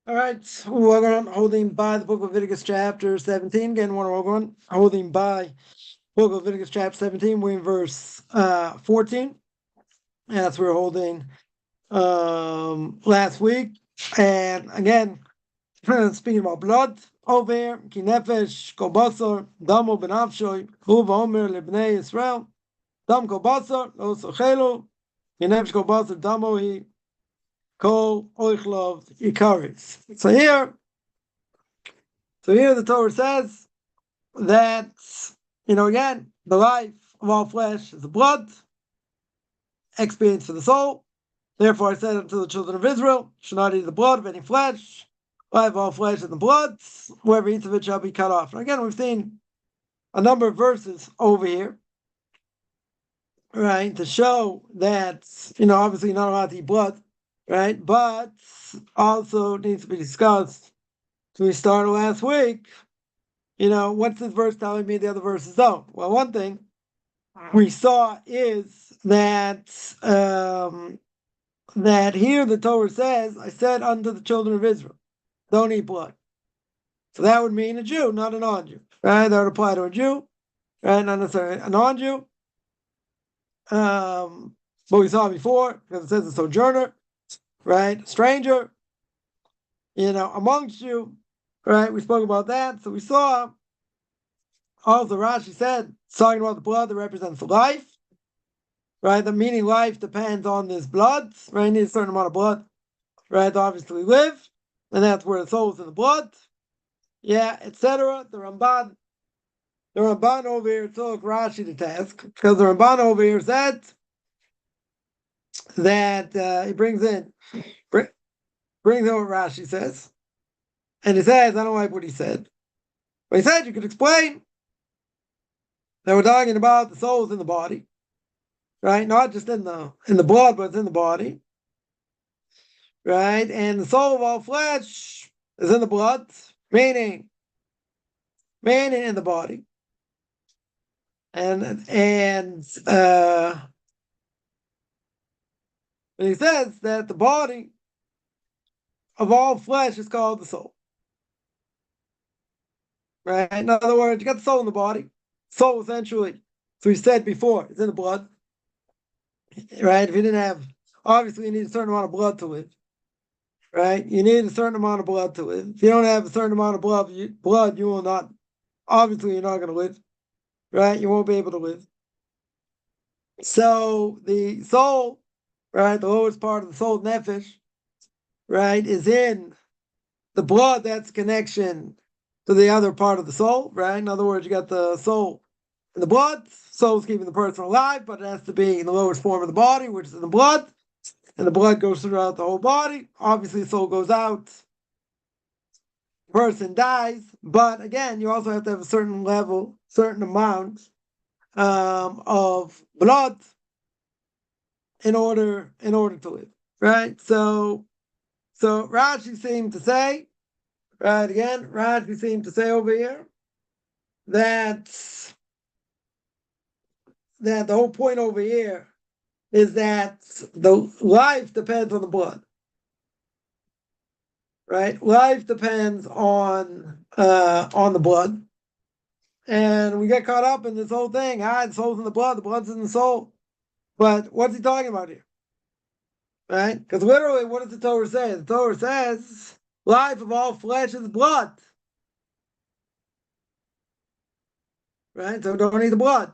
All right, we're going holding by the Book of Leviticus Chapter 17. Again, we're going holding by Book of Leviticus Chapter 17. We're in verse 14. And that's what we're holding last week. And again, speaking about blood over here, ki nefesh kol basar damo benafshoy hu v'omer lebnei Yisrael dam kol basar lo sochelu ki nefesh kol basar damo hi kol oichlov ikaris. So here the Torah says that, again, the life of all flesh is the blood, expiates for the soul. Therefore I said unto the children of Israel, should not eat the blood of any flesh. Life of all flesh is the blood. Whoever eats of it shall be cut off. And again, we've seen a number of verses over here, right, to show that, obviously you're not allowed to eat blood, right, but also needs to be discussed. So we started last week. What's this verse telling me the other verses don't? Well, one thing we saw is that that here the Torah says, I said unto the children of Israel, don't eat blood. So that would mean a Jew, not a non-Jew. Right? That would apply to a Jew, right? Not necessarily a non-Jew. But we saw before, because it says a sojourner, right? A stranger, amongst you, right? We spoke about that. So we saw also Rashi said, talking about the blood that represents life, right? The meaning life depends on this blood, right? You need a certain amount of blood, right? To obviously live, and that's where the soul is in the blood, etc. The Ramban over here took Rashi to task, because the Ramban over here said that he brings in what Rashi says, and he says, I don't like what he said, but he said you could explain that we're talking about the souls in the body, right? Not just in the blood, but it's in the body, right? And the soul of all flesh is in the blood, meaning in the body, and he says that the body of all flesh is called the soul, right? In other words, you got the soul in the body. Soul essentially, so we said before, it's in the blood, right? If you didn't have, obviously you need a certain amount of blood to live, right? You need a certain amount of blood to live. If you don't have a certain amount of blood, you will not, obviously you're not going to live, right? You won't be able to live. So the soul, right, the lowest part of the soul, nefesh, right, is in the blood. That's connection to the other part of the soul, right? In other words, you got the soul in the blood. Soul's keeping the person alive, but it has to be in the lowest form of the body, which is in the blood. And the blood goes throughout the whole body. Obviously, the soul goes out. Person dies, but again, you also have to have a certain level, certain amount of blood in order to live, right? So Rashi seemed to say, right, again, Rashi seemed to say over here that the whole point over here is that the life depends on the blood, right? Life depends on the blood, and we get caught up in this whole thing. The soul's in the blood's in the soul. But what's he talking about here? Right? Because literally, what does the Torah say? The Torah says, life of all flesh is blood. Right? So don't eat the blood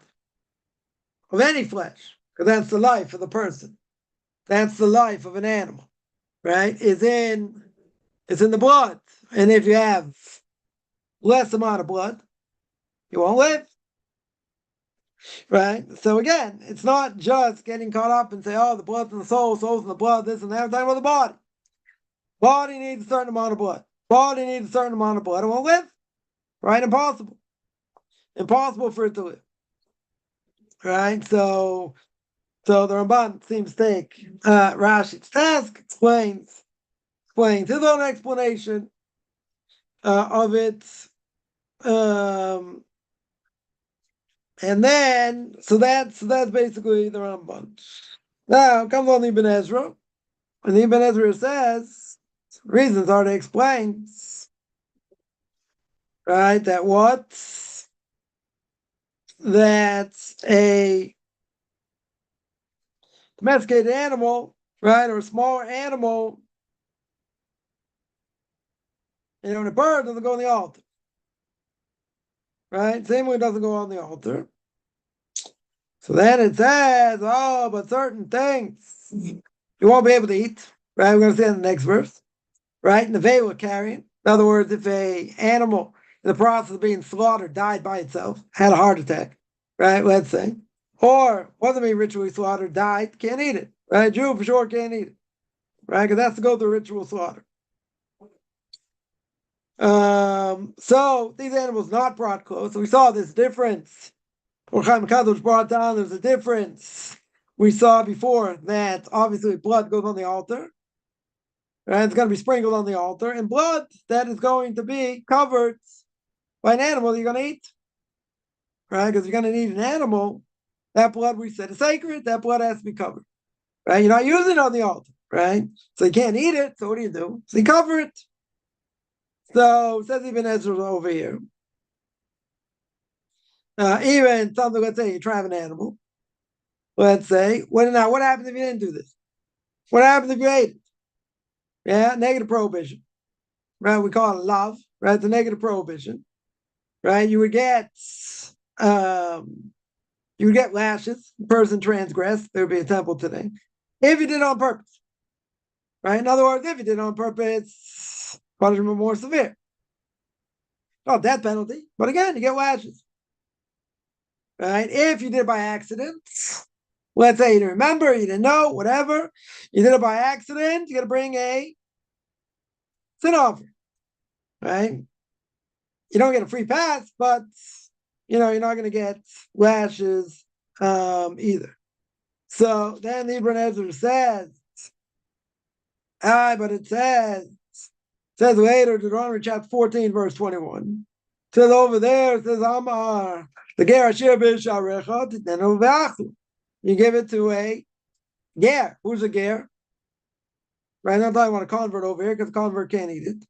of any flesh, because that's the life of the person. That's the life of an animal. Right? It's in the blood. And if you have less amount of blood, you won't live. Right? So again, it's not just getting caught up and say, oh, the blood's in the soul, soul's in the blood, this and that. I'm talking about the body. Body needs a certain amount of blood. Body needs a certain amount of blood. It won't live. Right? Impossible. Impossible for it to live. Right? So the Ramban seems to take Rashi's task, explains his own explanation of it. And then, so that's basically the Ramban. Now comes on the Ibn Ezra, and the Ibn Ezra says reasons are to explain, right, that a domesticated animal, right, or a smaller animal, and a bird doesn't go on the altar, right? Same way it doesn't go on the altar. So then it says, oh, but certain things you won't be able to eat, right? We're going to see in the next verse, right? And the veil will carry it. In other words, if a animal in the process of being slaughtered died by itself, had a heart attack, right? Let's say, or wasn't being ritually slaughtered, died, can't eat it, right? Jew for sure can't eat it, right? Because that's to go through ritual slaughter. So these animals not brought close. So we saw this difference. Or Chaim Kadosh brought down. There's a difference. We saw before that obviously blood goes on the altar, right? It's going to be sprinkled on the altar, and blood that is going to be covered by an animal that you're going to eat, right? Because you're going to need an animal. That blood we said is sacred. That blood has to be covered, right? You're not using it on the altar, right? So you can't eat it. So what do? So you cover it. So it says even Ezra over here. Even something, let's say you try an animal. Let's say, what happens if you didn't do this? What happens if you ate it? Yeah, negative prohibition. Right? We call it love, right? It's a negative prohibition. Right? You would get lashes. The person transgressed, there would be a temple today. If you did it on purpose. Right? In other words, if you did it on purpose, punishment more severe. Not death penalty, but again, you get lashes. Right? If you did it by accident, let's say you didn't remember, you didn't know, whatever, you did it by accident, you got to bring a sin offering, right? You don't get a free pass, but you're not going to get lashes either. So then the Ibn Ezra says, but it says later, Deuteronomy chapter 14, verse 21. It says over there, it says, Amar, the ger asher b'sharecha titenu v'achlu. You give it to a ger. Who's a ger? Right? I'm not talking about a convert over here because a convert can't eat it.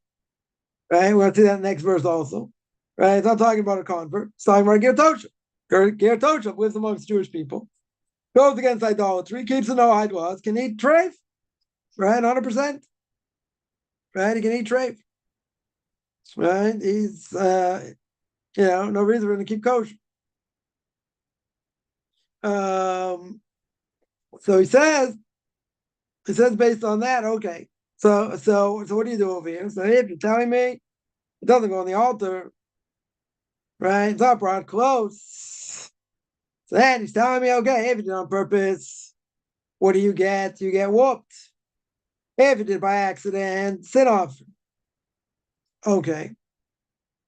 Right? We'll see that in the next verse also. Right? It's not talking about a convert. It's talking about a ger toshav. Ger toshav lives amongst Jewish people. Goes against idolatry. Keeps the no laws. Can eat treif. Right? 100%. Right? He can eat treif. Right? He's, no reason for him to keep kosher. So he says based on that, okay. So what do you do over here? So if you're telling me it doesn't go on the altar, right? It's not brought close. So then he's telling me, okay, if you did it on purpose, what do you get? You get whooped. If you did it by accident, sin offering. Okay.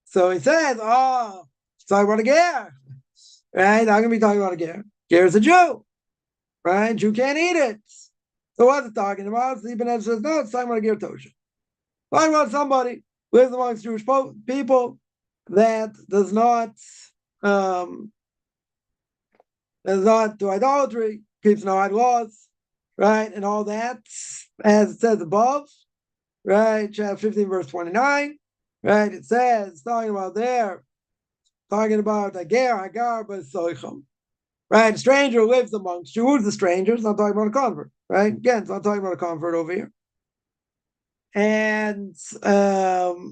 So he says, he's talking about a ger. Right? I'm going to be talking about a ger. Ger is a Jew. Right? Jew can't eat it. So what's it talking about? So Ibn Ezra says, no, it's talking about a ger toshav. Talking about somebody who lives amongst Jewish people that does not do idolatry, keeps no laws, right? And all that, as it says above, right? Chapter 15, verse 29, right? It says, talking about a ger, hagar, b'soicham. Right, a stranger who lives amongst you. Who's the stranger? It's not talking about a convert, right? Again, it's not talking about a convert over here. And not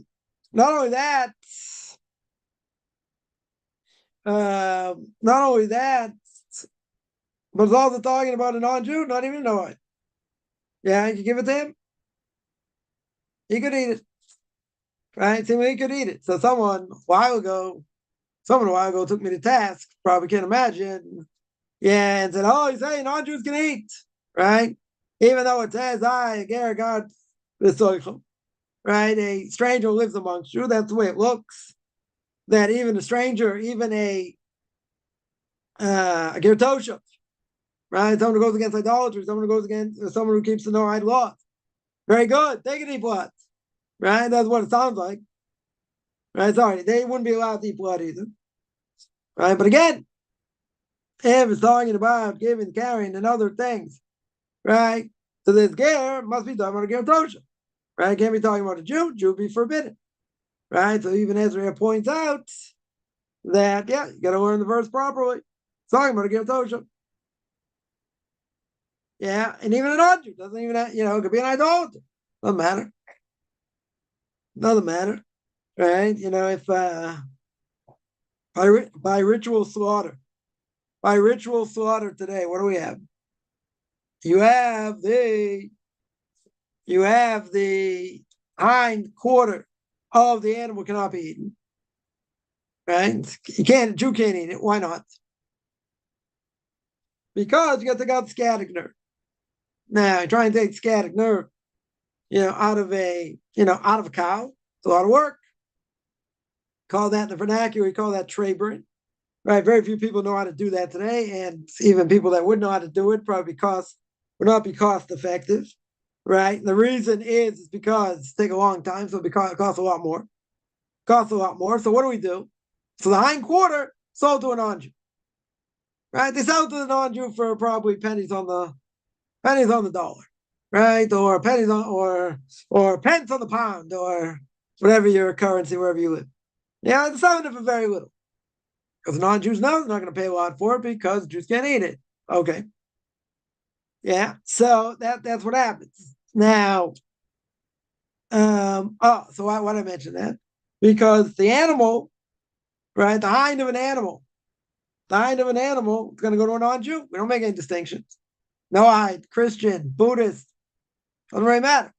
only that, but it's also talking about a non-Jew, not even know it. Yeah, you can give it to him. He could eat it, right? So he could eat it. So someone a while ago took me to task. Probably can't imagine. Yeah, and said, "Oh, he's saying non-Jews can eat, right? Even though it says, God, right? A stranger who lives amongst you. That's the way it looks. That even a stranger, even a ger toshav, right? Someone who goes against idolatry, someone who keeps the no idol laws. Very good. They can eat blood, right? That's what it sounds like, right? Sorry, they wouldn't be allowed to eat blood either, right? But again, if it's talking about giving, carrying, and other things, right? So this ger must be done on a ger toshav, right? Can't be talking about a Jew. Jew be forbidden, right? So even Ezra points out that, yeah, you got to learn the verse properly. It's talking about a Ger Tosha. Yeah, and even an non-Jew doesn't even have, it could be an idolater. Doesn't matter. Doesn't matter, right? If by ritual slaughter today, what do we have? You have the hind quarter of the animal cannot be eaten, right? Jew can't eat it. Why not? Because you got to take out the sciatic nerve. Now, try and take sciatic nerve, out of a cow. It's a lot of work. Call that in the vernacular, we call that trabering. Right? Very few people know how to do that today, and even people that would know how to do it probably would not be cost effective. Right? And the reason is because it takes a long time, so it costs a lot more. So what do? So the hind quarter sold to a non-Jew. Right? They sell to the non-Jew for probably pennies on the dollar, right? Or pennies on or pence on the pound, or whatever your currency wherever you live. Yeah, they're selling it for very little. Because non-Jews know they're not going to pay a lot for it because Jews can't eat it. Okay. Yeah, so that's what happens. Now, so why did I mention that? Because the animal, right, the hind of an animal is going to go to a non-Jew. We don't make any distinctions. No hide, Christian, Buddhist, doesn't really matter,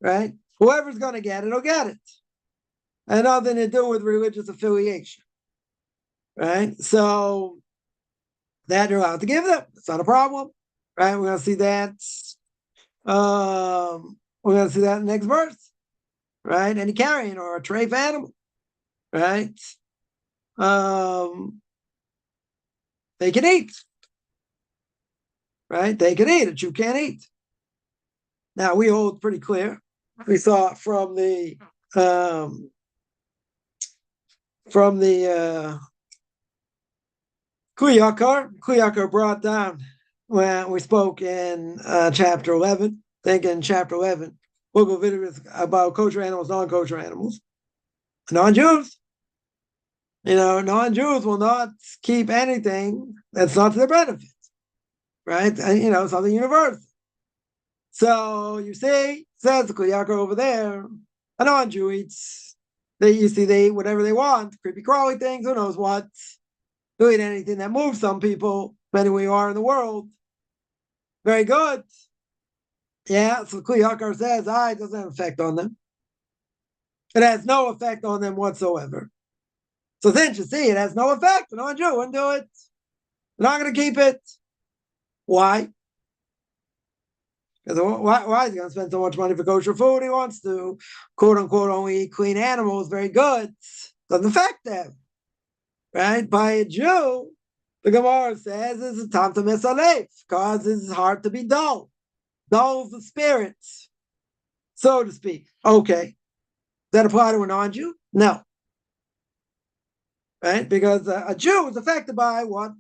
right? Whoever's going to get it, will get it. And nothing to do with religious affiliation, right? So that you're allowed to give them. It's not a problem, right? We're going to see that. We're going to see that in the next verse, right? Any carrion or a treif animal, right? They can eat, right? They can eat it. You can't eat. Now we hold pretty clear. We saw it from the Kli Yakar brought down when we spoke in chapter 11. I think in chapter 11, Book of Leviticus about kosher animals, non-kosher animals. Non-Jews, non-Jews will not keep anything that's not to their benefit, right? And, something universal. So you see, says the Kli Yakar over there, a non-Jew eats. They eat whatever they want, creepy crawly things, who knows what. They'll eat anything that moves some people, depending where you are in the world. Very good. Yeah, so Kli Yakar says, it doesn't have an effect on them. It has no effect on them whatsoever. So then you see, it has no effect. A non-Jew wouldn't do it. They're not going to keep it. Why? Because why is he going to spend so much money for kosher food? He wants to, quote unquote, only eat clean animals. Very good. Doesn't affect them. Right? By a Jew, the Gemara says it's a time to miss a life, causes his heart to be dull. Dulls the spirits, so to speak. Okay. Does that apply to a non-Jew? No. Right? Because a Jew is affected by what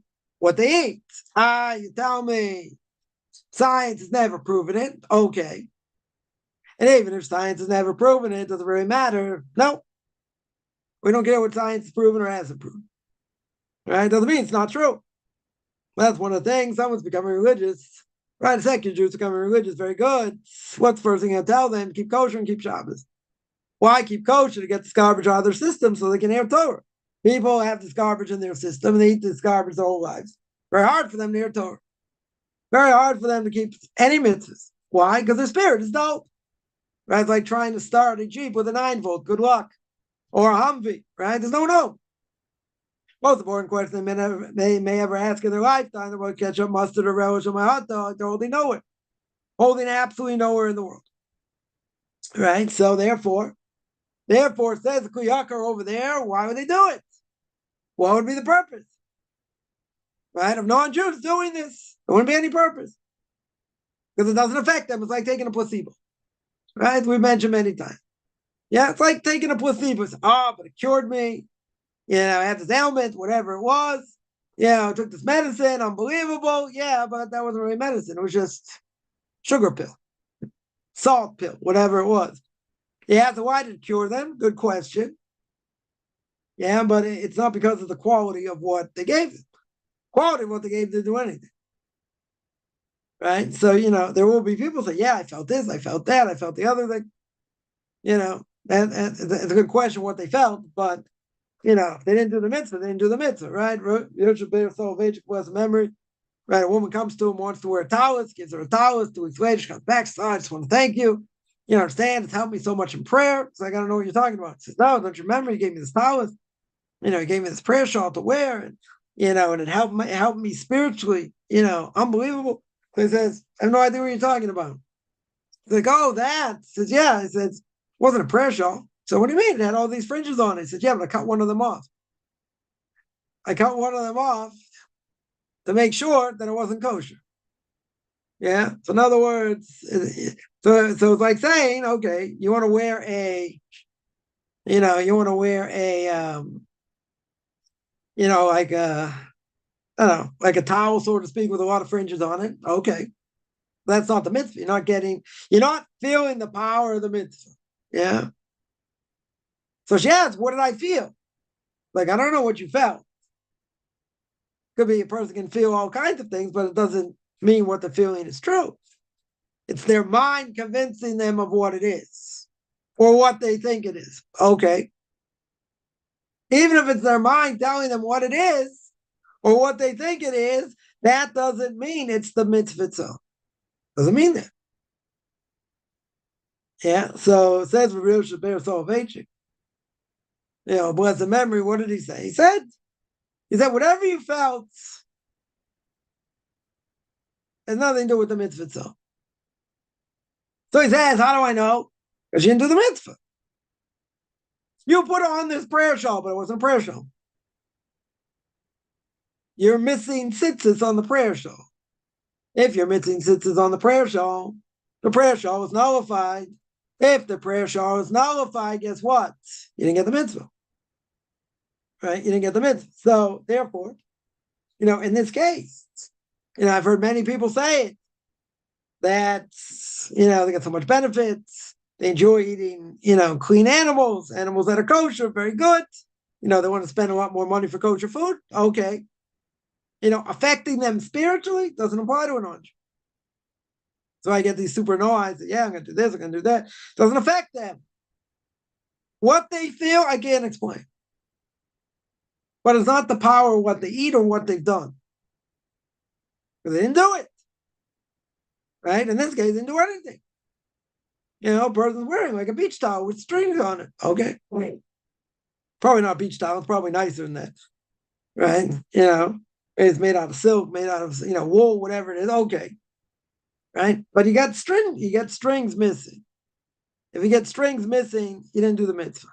they eat. You tell me science has never proven it. Okay. And even if science has never proven it, doesn't really matter. No. We don't care what science has proven or hasn't proven. Right? Doesn't mean it's not true. That's one of the things. Someone's becoming religious. Right? A secular Jews becoming religious. Very good. What's the first thing I tell them? Keep kosher and keep Shabbos. Why keep kosher? To get this garbage out of their system so they can hear Torah. People have this garbage in their system and they eat this garbage their whole lives. Very hard for them to hear Torah. Very hard for them to keep any mitzvahs. Why? Because their spirit is dull. Right? It's like trying to start a Jeep with a 9-volt. Good luck. Or a Humvee. Right? There's no. Most important question they may ever ask in their lifetime about ketchup, mustard, or relish on my hot dog. They're holding nowhere. Holding absolutely nowhere in the world. Right? So therefore, says the Kli Yakar over there, why would they do it? What would be the purpose? Right? If non-Jews doing this, there wouldn't be any purpose. Because it doesn't affect them. It's like taking a placebo. Right? We've mentioned many times. Yeah, it's like taking a placebo. But it cured me. I had this ailment, whatever it was. I took this medicine, unbelievable. Yeah, but that wasn't really medicine. It was just sugar pill, salt pill, whatever it was. Yeah, so why did it cure them? Good question. Yeah, but it's not because of the quality of what they gave them. Quality of what they gave didn't do anything. Right? So, there will be people say, yeah, I felt this, I felt that, I felt the other thing. And it's a good question what they felt, but if they didn't do the mitzvah, they didn't do the mitzvah, right? Was memory. Right, a woman comes to him, wants to wear a tallis, gives her a tallis. 2 weeks later, she comes back, says, I just want to thank you. You understand? It's helped me so much in prayer. It's like, I don't know what you're talking about. She says, no, don't you remember? He gave me this tallis. He gave me this prayer shawl to wear. And, and it helped me spiritually, unbelievable. So he says, I have no idea what you're talking about. He's like, oh, that. He says, yeah. He says, it wasn't a prayer shawl. So what do you mean? It had all these fringes on it. He said, yeah, but I cut one of them off. I cut one of them off to make sure that it wasn't kosher. Yeah. So in other words, so it's like saying, okay, you want to wear a, like I don't know, like a towel, so to speak, with a lot of fringes on it. Okay. That's not the mitzvah. You're not feeling the power of the mitzvah. Yeah. So she asks, what did I feel? Like, I don't know what you felt. Could be a person can feel all kinds of things, but it doesn't mean what the feeling is true. It's their mind convincing them of what it is or what they think it is. Okay. Even if it's their mind telling them what it is or what they think it is, that doesn't mean it's the mitzvah itself. Doesn't mean that. Yeah. So it says Real Shabbat Salvation. Blessed memory. What did he say? He said, whatever you felt has nothing to do with the mitzvah itself. So he says, how do I know? Because you didn't do the mitzvah. You put on this prayer shawl, but it wasn't a prayer shawl. You're missing tzitzis on the prayer shawl. If you're missing tzitzis on the prayer shawl is nullified. If the prayer shawl is nullified, guess what? You didn't get the mitzvah. Right? You didn't get the mitzvah. So therefore, in this case, I've heard many people say it, that, they get so much benefits. They enjoy eating, clean animals that are kosher, very good. They want to spend a lot more money for kosher food. Okay. Affecting them spiritually doesn't apply to an orange. So I get these super noise. Yeah, I'm going to do this, I'm going to do that. Doesn't affect them. What they feel, I can't explain. But it's not the power of what they eat or what they've done. Because they didn't do it. Right? In this case, they didn't do anything. A person's wearing like a beach towel with strings on it. Okay. Probably not beach towel. It's probably nicer than that. Right? It's made out of silk, made out of, wool, whatever it is. Okay. Right? But you get strings missing. If you get strings missing, you didn't do the mitzvah.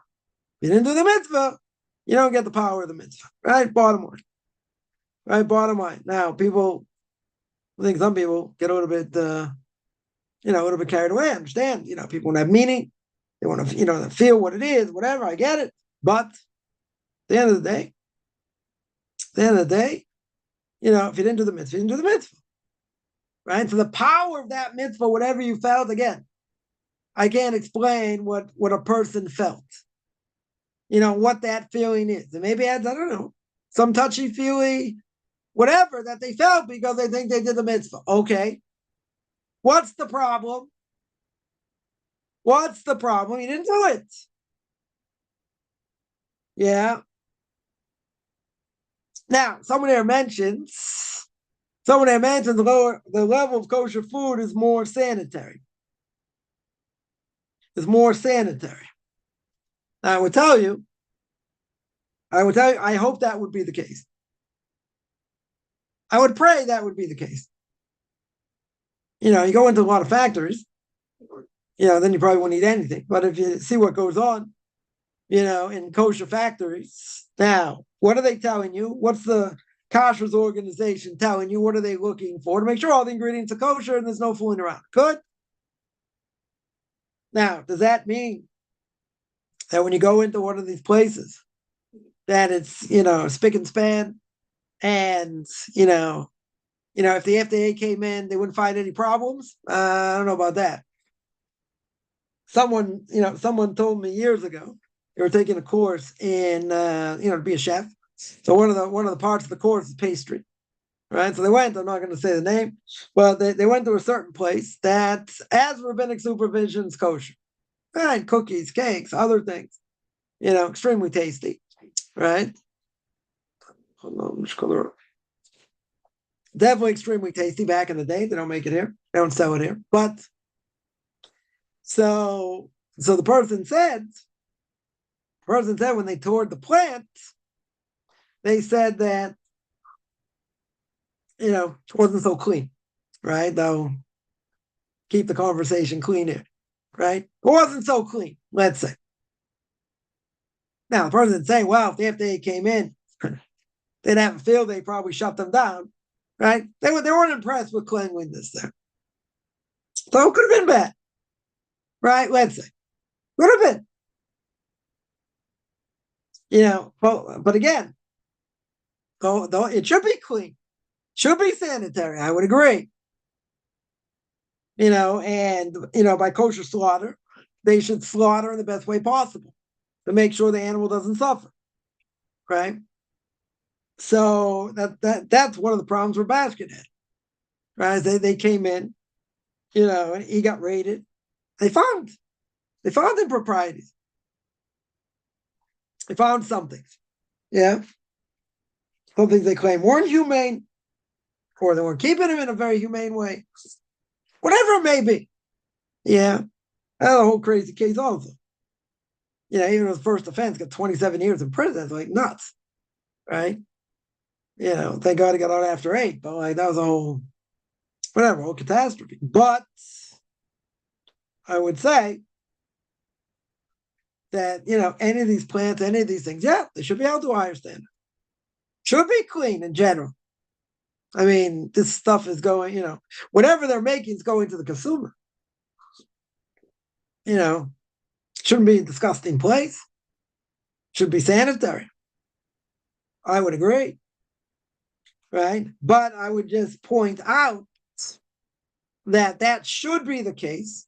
If you didn't do the mitzvah, you don't get the power of the mitzvah. Right? Bottom line. Right? Bottom line. Now, I think some people get a little bit, a little bit carried away. I understand. People want to have meaning. They want to, feel what it is, whatever. I get it. But at the end of the day, if you didn't do the mitzvah, you didn't do the mitzvah. Right? So the power of that mitzvah, whatever you felt, again, I can't explain what a person felt. What that feeling is. And maybe I don't know, some touchy-feely, whatever that they felt because they think they did the mitzvah. Okay. What's the problem? You didn't do it. Yeah. Now, someone there mentions the level of kosher food is more sanitary. Now, I would tell you, I hope that would be the case. I would pray that would be the case. You go into a lot of factories, then you probably won't eat anything. But if you see what goes on, in kosher factories, now, what are they telling you? What's the kashrus organization telling you? What are they looking for? To make sure all the ingredients are kosher and there's no fooling around. Good? Now, does that mean that when you go into one of these places, that it's, spick and span, and, if the FDA came in, they wouldn't find any problems? I don't know about that. someone told me years ago, they were taking a course in, to be a chef. So one of the parts of the course is pastry, right? So they went, I'm not going to say the name, but they went to a certain place that, as rabbinic supervision, is kosher, right? Cookies, cakes, other things, extremely tasty, right? Hold on, which color? Definitely extremely tasty back in the day. They don't make it here. They don't sell it here. But so the person said when they toured the plant, they said that, it wasn't so clean, right? They'll keep the conversation clean here, right? It wasn't so clean, let's say. Now, the person didn't say, well, if the FDA came in, they'd have a field, they probably shut them down, right? They weren't impressed with cleanliness there. So it could have been bad, right? Let's say. Could have been. But again, though it should be clean, should be sanitary, I would agree. And by kosher slaughter, they should slaughter in the best way possible to make sure the animal doesn't suffer, right? So that's one of the problems with Baskin had, right? They came in, and he got raided. They found improprieties. They found some things, yeah. Some things they claim weren't humane, or they weren't keeping him in a very humane way, whatever it may be. Yeah, that's a whole crazy case also. Even his first offense got 27 years in prison. It's like nuts, right? Thank God he got out after 8, but like that was a whole catastrophe. But I would say that, any of these plants, any of these things, yeah, they should be held to a higher standard. Should be clean in general. I mean, this stuff is going, whatever they're making is going to the consumer. Shouldn't be a disgusting place. Should be sanitary. I would agree. Right? But I would just point out that should be the case.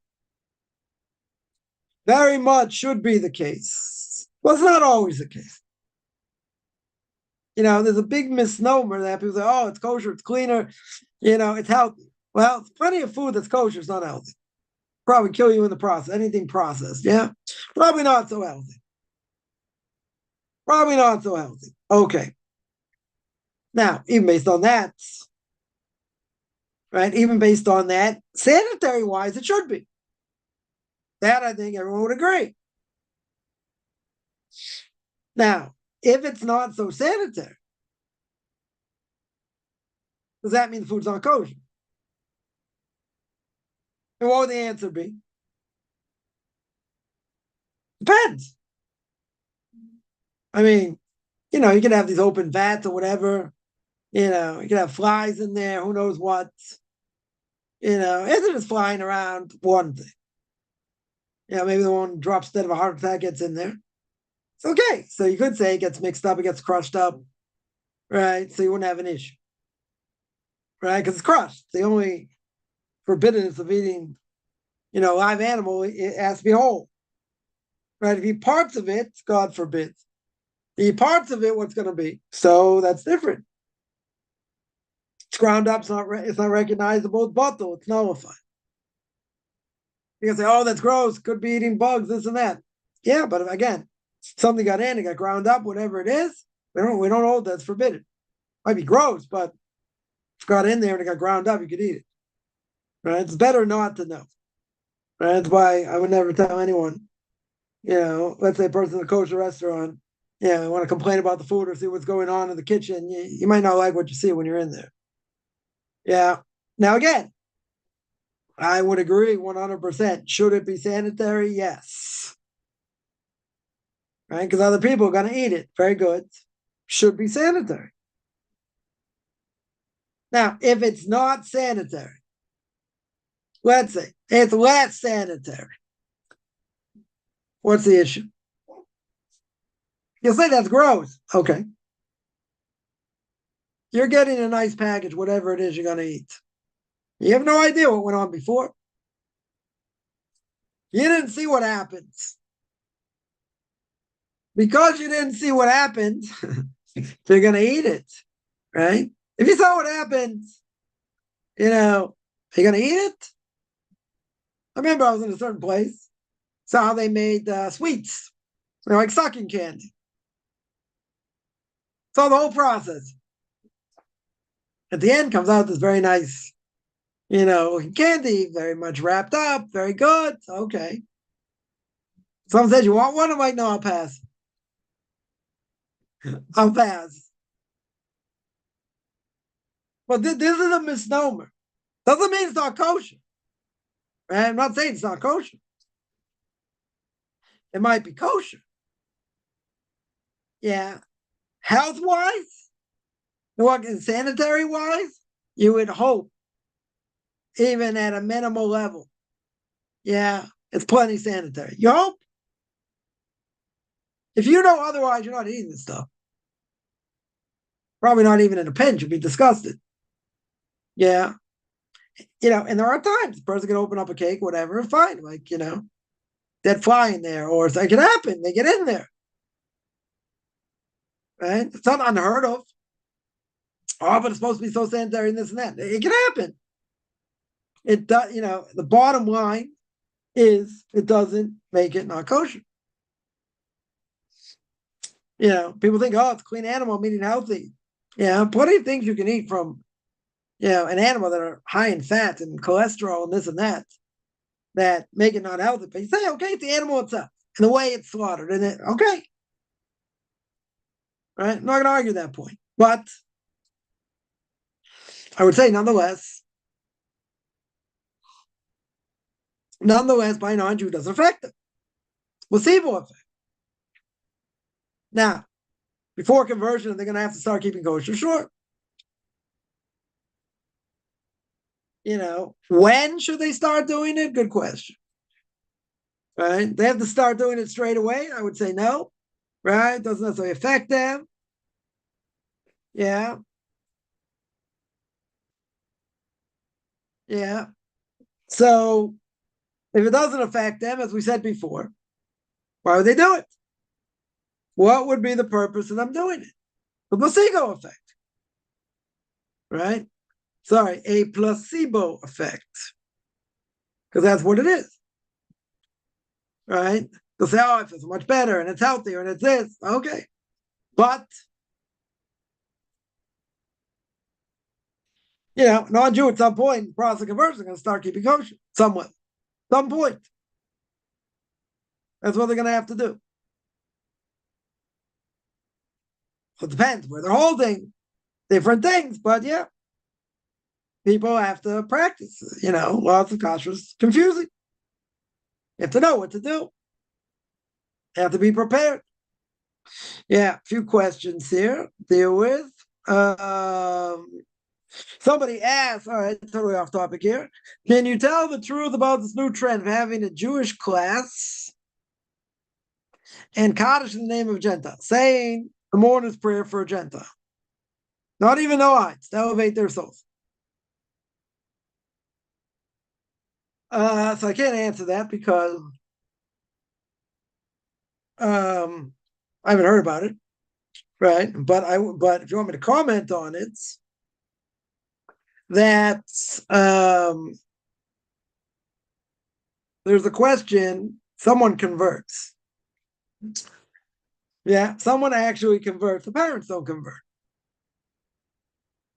Very much should be the case. Well, it's not always the case. There's a big misnomer that people say, oh, it's kosher, it's cleaner, it's healthy. Well, it's plenty of food that's kosher, it's not healthy. Probably kill you in the process. Anything processed, yeah? Probably not so healthy. Probably not so healthy. Okay. Now, even based on that, right? Even based on that, sanitary-wise, it should be. That, I think everyone would agree. Now, if it's not so sanitary, does that mean the food's not kosher? And what would the answer be? Depends. I mean, you can have these open vats or whatever. You can have flies in there, who knows what. If it is flying around, one thing. Maybe the one drops dead of a heart attack gets in there. It's okay. So you could say it gets mixed up, it gets crushed up, right? So you wouldn't have an issue, right? Because it's crushed. The only forbiddenness of eating, live animal, it has to be whole, right? If you eat parts of it, God forbid. If you eat parts of it, what's going to be? So that's different. It's ground up. It's not recognizable. It's bottle. It's nullified. You can say, oh, that's gross. Could be eating bugs, this and that. Yeah, but again, something got in, it got ground up, whatever it is. We don't hold that's forbidden. Might be gross, but if it got in there and it got ground up, you could eat it. Right? It's better not to know. Right? That's why I would never tell anyone. Let's say a person in a kosher restaurant, want to complain about the food or see what's going on in the kitchen. You might not like what you see when you're in there. Yeah. Now again, I would agree 100%. Should it be sanitary? Yes. Right? Because other people are going to eat it. Very good. Should be sanitary. Now, if it's not sanitary, let's say it's less sanitary, what's the issue? You'll say that's gross. Okay. You're getting a nice package, whatever it is you're going to eat. You have no idea what went on before. You didn't see what happens. Because you didn't see what happened, you're going to eat it, right? If you saw what happens, you're going to eat it. I remember I was in a certain place, saw how they made sweets, like sucking candy. Saw the whole process. At the end comes out this very nice, candy, very much wrapped up, very good. Okay. Someone says, you want one? I'm like, no, I'll pass. I'll pass. But this is a misnomer. Doesn't mean it's not kosher. Right? I'm not saying it's not kosher. It might be kosher. Yeah. Health-wise, sanitary-wise, you would hope, even at a minimal level. Yeah, it's plenty sanitary. You hope. If you know otherwise, you're not eating this stuff. Probably not even in a pinch. You'd be disgusted. Yeah. And there are times the person can open up a cake, whatever, fine. Like, dead fly in there, or it can happen. They get in there. Right? It's not unheard of. Oh, but it's supposed to be so sanitary and this and that. It can happen. It does, the bottom line is it doesn't make it not kosher. People think, oh, it's a clean animal, I'm eating healthy. Yeah, plenty of things you can eat from, an animal that are high in fat and cholesterol and this and that make it not healthy. But you say, okay, it's the animal itself and the way it's slaughtered, and okay. Right? I'm not going to argue that point. But I would say, nonetheless, by a non-Jew doesn't affect them. Placebo effect. Now, before conversion, they're going to have to start keeping kosher, sure. When should they start doing it? Good question. Right? They have to start doing it straight away. I would say no. Right? Doesn't necessarily affect them. Yeah. Yeah. So if it doesn't affect them, as we said before, why would they do it? What would be the purpose of them doing it? The placebo effect. Right? Sorry, a placebo effect. Because that's what it is. Right? They'll say, oh, it feels much better and it's healthier and it's this. Okay. But, non-Jew at some point, in the process of conversion, are going to start keeping kosher somewhat. Some point. That's what they're going to have to do. So it depends where they're holding different things, but yeah, people have to practice. Lots of kashrus confusing. You have to know what to do. You have to be prepared. Yeah, a few questions here. Deal with. Somebody asked, all right, totally off topic here. Can you tell the truth about this new trend of having a Jewish class and Kaddish in the name of Gentile, saying the mourner's prayer for a Gentile? Not even Noahites, to elevate their souls. So I can't answer that because I haven't heard about it, right? But if you want me to comment on it, that there's a question, someone converts. Yeah, someone actually converts. The parents don't convert.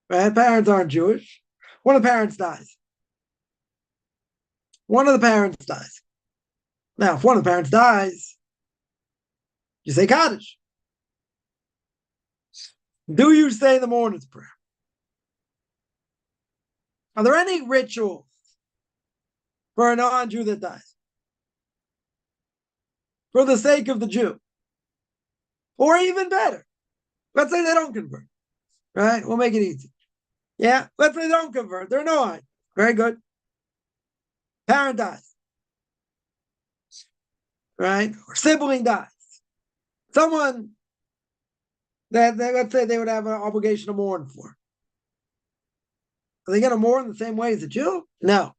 Right? Parents aren't Jewish. One of the parents dies. Now, if one of the parents dies, you say Kaddish. Do you say the mourner's prayer? Are there any rituals for a non-Jew that dies? For the sake of the Jew? Or even better, let's say they don't convert. Right? We'll make it easy. Yeah, let's say they don't convert. They're Noahide. Very good. Parent dies. Right? Or sibling dies. Someone that let's say they would have an obligation to mourn for. Are they going to mourn the same way as a Jew? No.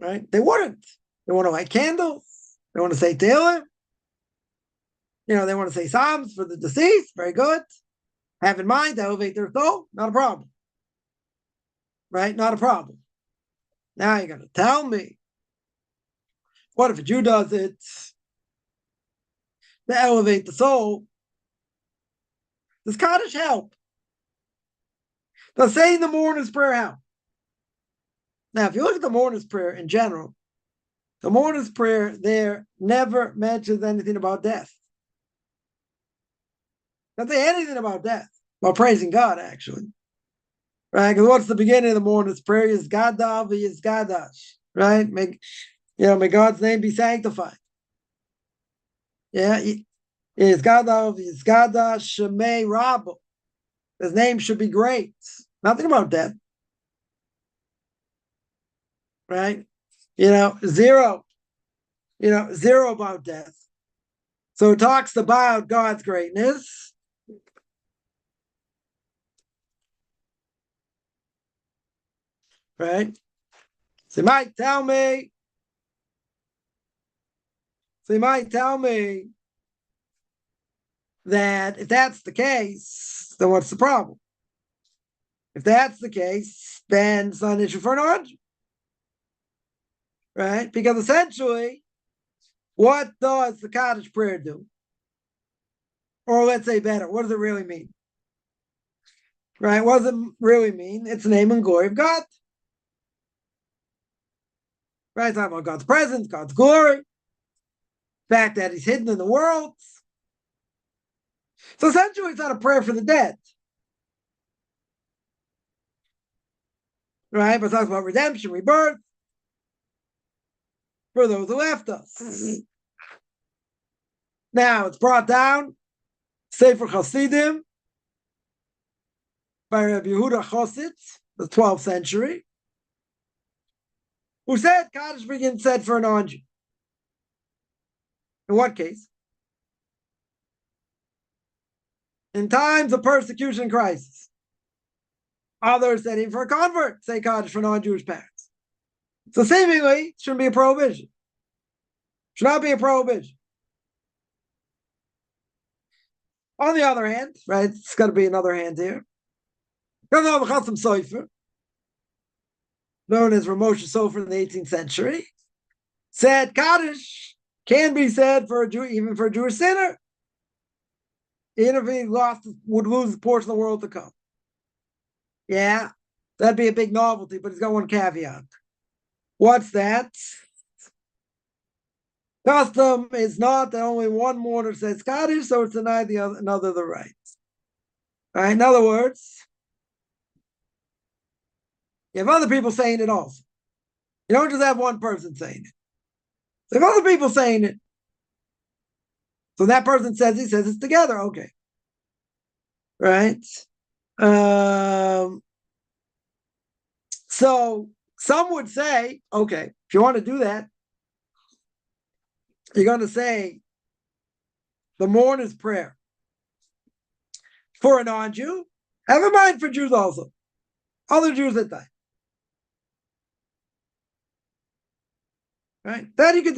right? They wouldn't. They want to light candles. They want to say Tehillim. They want to say Psalms for the deceased. Very good. Have in mind to elevate their soul. Not a problem. Right? Not a problem. Now you're going to tell me, what if a Jew does it to elevate the soul? Does Kaddish help? Does saying the mourner's prayer help? Now, if you look at the mourner's prayer in general, the mourner's prayer there never mentions anything about death. Doesn't say anything about death, about praising God, actually. Right? Because what's the beginning of the mourner's prayer? Yizgadav v'yizgadash. Right? May God's name be sanctified. Yeah. Yizgadav v'yizgadash shemei rabbo. His name should be great. Nothing about death. Right? Zero. Zero about death. So it talks about God's greatness. Right? So you might tell me that if that's the case, then what's the problem? If that's the case, then it's not an issue for an argument. Right? Because essentially, what does the Kaddish prayer do? Or let's say better, what does it really mean? Right? What does it really mean? It's the name and glory of God. Right? It's talking about God's presence, God's glory, the fact that he's hidden in the world. So essentially, it's not a prayer for the dead. Right? But it talks about redemption, rebirth, for those who left us. Now, it's brought down, Sefer Hasidim, by Rabbi Yehuda Chositz, the 12th century, who said Kaddish begins said for a non-Jew. In what case? In times of persecution and crisis. Others said even for a convert, say Kaddish for non-Jewish parents. So seemingly, it shouldn't be a prohibition. Should not be a prohibition. On the other hand, right, it's got to be another hand here. Known as Ramosha Sofer in the 18th century, said Kaddish can be said for a Jew, even for a Jewish sinner, even if he would lose the portion of the world to come. Yeah, that'd be a big novelty, but he's got one caveat. What's that? Custom is not that only one mourner says Kaddish, so it's denied another the right. All right, in other words, you have other people saying it also. You don't just have one person saying it. So you have other people saying it. So that person says it's together. Okay. Right? So some would say, okay, if you want to do that, you're going to say the mourner's prayer for a non-Jew. Have in mind for Jews also. Other Jews that die. Right? That you could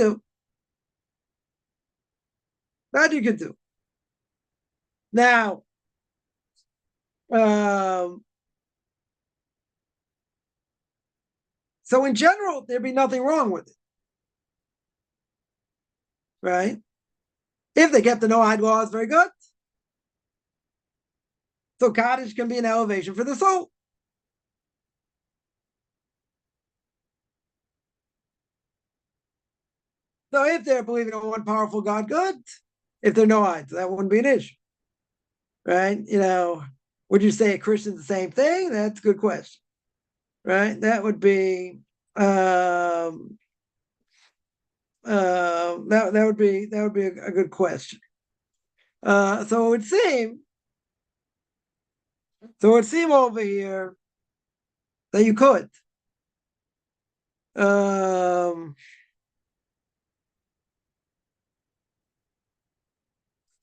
do. Now, so in general, there'd be nothing wrong with it. Right? If they kept the no-hide laws, very good. So Kaddish can be an elevation for the soul. So if they're believing in one powerful God, good. If they're no-hides, that wouldn't be an issue. Right? Would you say a Christian's the same thing? That's a good question. Right? That would be that would be a good question. So it would seem over here that you could.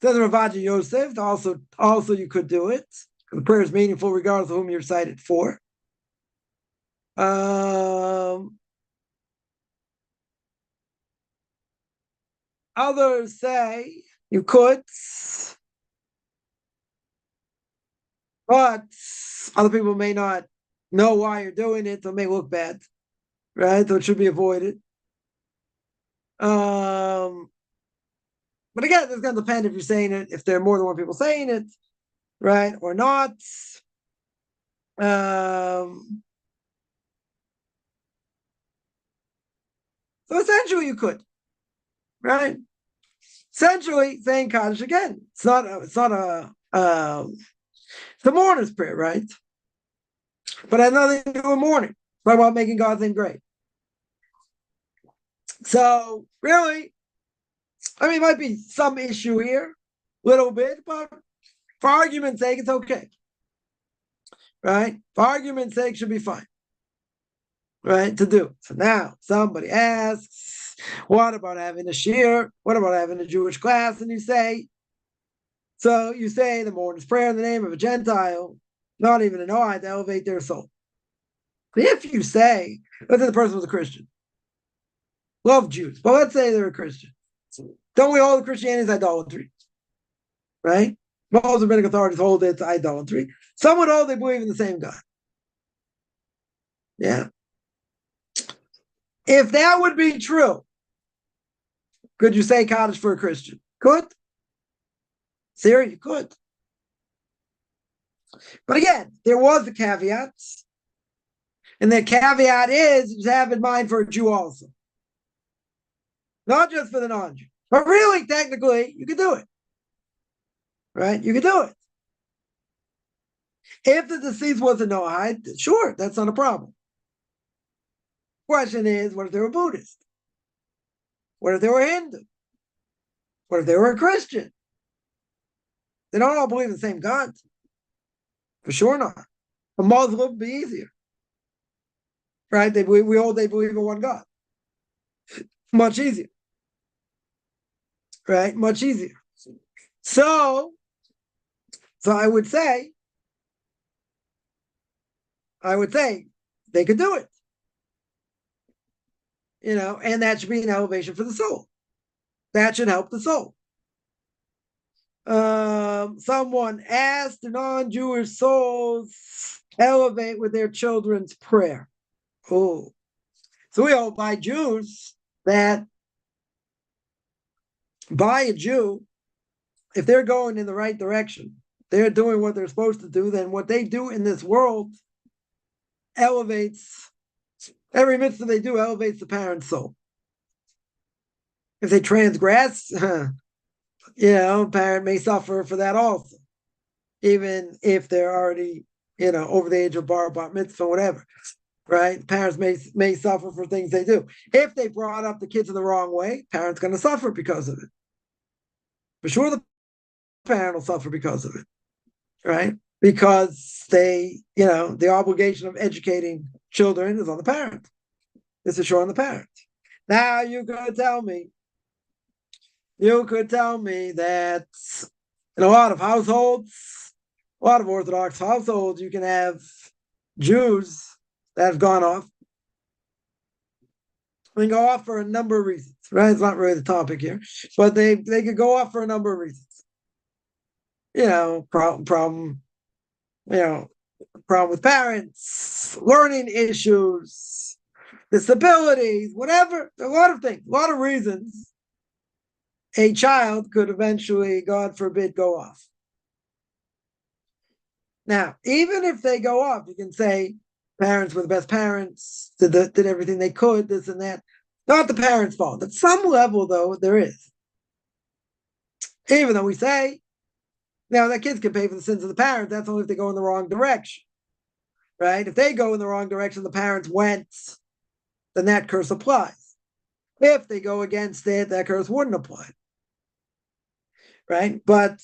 Says Ravaji Yosef, also you could do it. The prayer is meaningful regardless of whom you're cited for. Others say you could, but other people may not know why you're doing it, so it may look bad, right? So it should be avoided. But again, it's going to depend if you're saying it, if there are more than one people saying it, right, or not. So essentially, you could, right? Essentially, saying Kaddish again. It's not a it's a mourner's prayer, right? But it has nothing to do with mourning. It's not about making God's name great. So really, I mean, it might be some issue here, a little bit, but for argument's sake, it's okay. Right? For argument's sake, should be fine. Right? To do. So now somebody asks, what about having a shiur? What about having a Jewish class? And you say the mourner's prayer in the name of a Gentile, not even an Ohio, to elevate their soul. But if you say, let's say the person was a Christian, love Jews, but let's say they're a Christian. Don't we hold Christianity is idolatry? Right? Most rabbinic authorities hold it's idolatry. Some would hold they believe in the same God. Yeah. If that would be true, could you say Kaddish for a Christian? Could. Siri, you could. But again, there was a caveat. And the caveat is to have in mind for a Jew also. Not just for the non-Jew. But really, technically, you could do it. Right? You could do it. If the deceased was a Noahide, sure, that's not a problem. Question is, what if they were Buddhist? What if they were Hindu? What if they were a Christian? They don't all believe in the same God. For sure not. A Muslim would be easier. Right? They believe in one God. Much easier. Right? Much easier. So I would say they could do it. And that should be an elevation for the soul. That should help the soul. Someone asked, do non-Jewish souls elevate with their children's prayer? Oh, so we hold by Jews that by a Jew, if they're going in the right direction, they're doing what they're supposed to do, then what they do in this world elevates, every mitzvah they do elevates the parent's soul. If they transgress, parent may suffer for that also, even if they're already, over the age of bar mitzvah, whatever, right? Parents may suffer for things they do. If they brought up the kids in the wrong way, parents going to suffer because of it. For sure, the parent will suffer because of it, right? Because the obligation of educating children is on the parent. It's sure on the parent. Now you could tell me that in a lot of households, a lot of Orthodox households, you can have Jews that have gone off. They go off for a number of reasons, right? It's not really the topic here, but they could go off for a number of reasons. Problem with parents, learning issues, disabilities, whatever, a lot of things, a lot of reasons a child could eventually, God forbid, go off. Now, even if they go off, you can say parents were the best parents, did everything they could, this and that. Not the parents' fault. At some level, though, there is. Even though we say, now that kids can pay for the sins of the parents, that's only if they go in the wrong direction. Right? If they go in the wrong direction, the parents went, then that curse applies. If they go against it, that curse wouldn't apply. Right? But,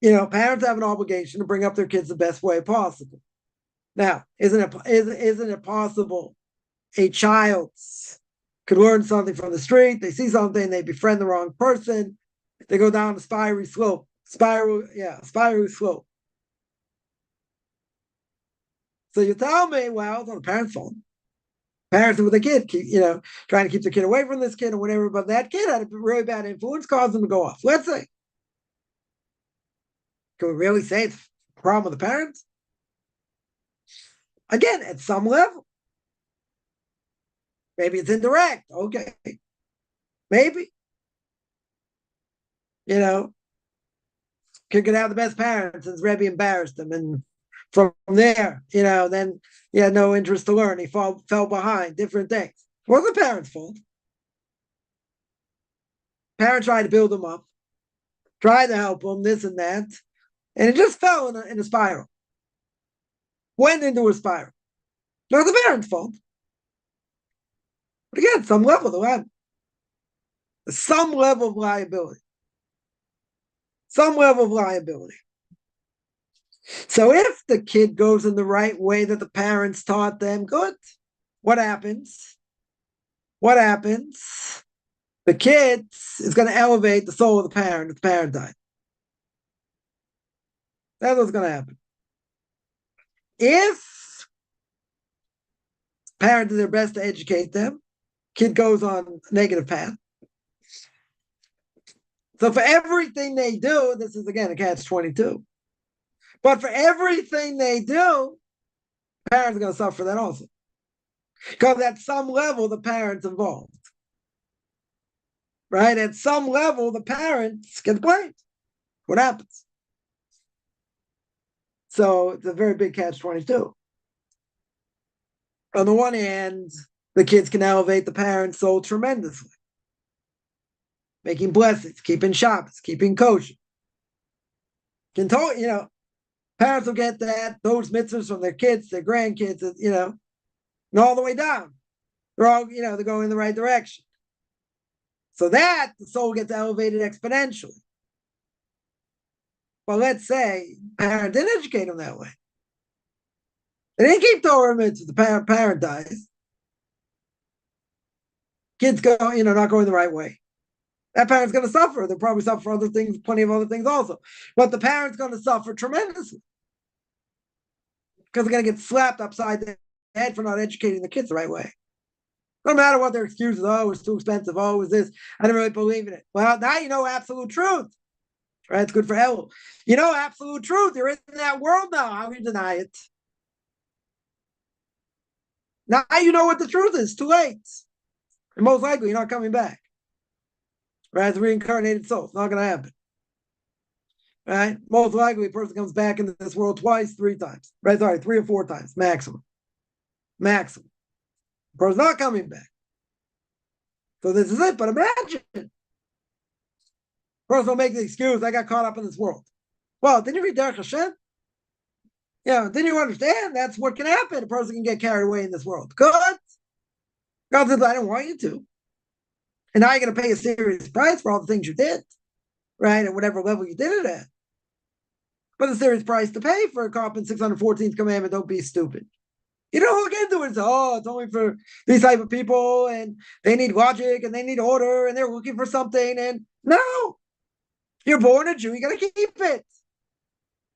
parents have an obligation to bring up their kids the best way possible. Now, isn't it possible a child could learn something from the street, they see something, they befriend the wrong person, they go down a spiral slope. So you tell me, well, it's not the parents' fault. Parents with a kid, trying to keep the kid away from this kid or whatever, but that kid had a really bad influence, caused them to go off. Let's say. Can we really say it's a problem with the parents? Again, at some level. Maybe it's indirect. Okay. Maybe. Kid could have the best parents since Rebbe embarrassed him. And from there, then he had no interest to learn. He fell behind, different things. It wasn't the parents' fault. Parents tried to build him up, tried to help him, this and that. And it just fell in a spiral. Went into a spiral. Not the parents' fault. But again, some level of some level of liability. Some level of liability. So if the kid goes in the right way that the parents taught them, good. What happens? What happens? The kid is going to elevate the soul of the parent if the parent died. That's what's going to happen. If parents do their best to educate them, kid goes on a negative path. So for everything they do, this is again a catch-22. But for everything they do, parents are going to suffer that also. Because at some level, the parents involved. Right? At some level, the parents get blamed. What happens? So it's a very big catch-22. On the one hand, the kids can elevate the parents' soul tremendously. Making blessings, keeping Shabbos, keeping kosher. Parents will get those mitzvahs from their kids, their grandkids, and all the way down. They're all, they're going in the right direction. So that the soul gets elevated exponentially. But let's say parent didn't educate them that way. They didn't keep Torah mitzvahs. The parent dies. Kids go, not going the right way. That parent's going to suffer. They'll probably suffer other things, plenty of other things also. But the parent's going to suffer tremendously. Because they're going to get slapped upside the head for not educating the kids the right way. No matter what their excuses, it's too expensive, it's this, I didn't really believe in it. Well, now you know absolute truth. Right? It's good for Elul. You know absolute truth. You're in that world now. How can you deny it? Now you know what the truth is. Too late. And most likely you're not coming back. Right? As a reincarnated soul. It's not going to happen. Right? Most likely a person comes back into this world twice, 3 times. Right? Sorry, 3 or 4 times. Maximum. The person's not coming back. So this is it. But imagine. Person will make the excuse, I got caught up in this world. Well, didn't you read Derech Hashem? Didn't you understand? That's what can happen. A person can get carried away in this world. Good. God says, I don't want you to. And now you're going to pay a serious price for all the things you did. Right? At whatever level you did it at. But a serious price to pay for a cop in 614th commandment, don't be stupid. You don't look into it and say, it's only for these type of people, and they need logic, and they need order, and they're looking for something, and no. You're born a Jew, you got to keep it.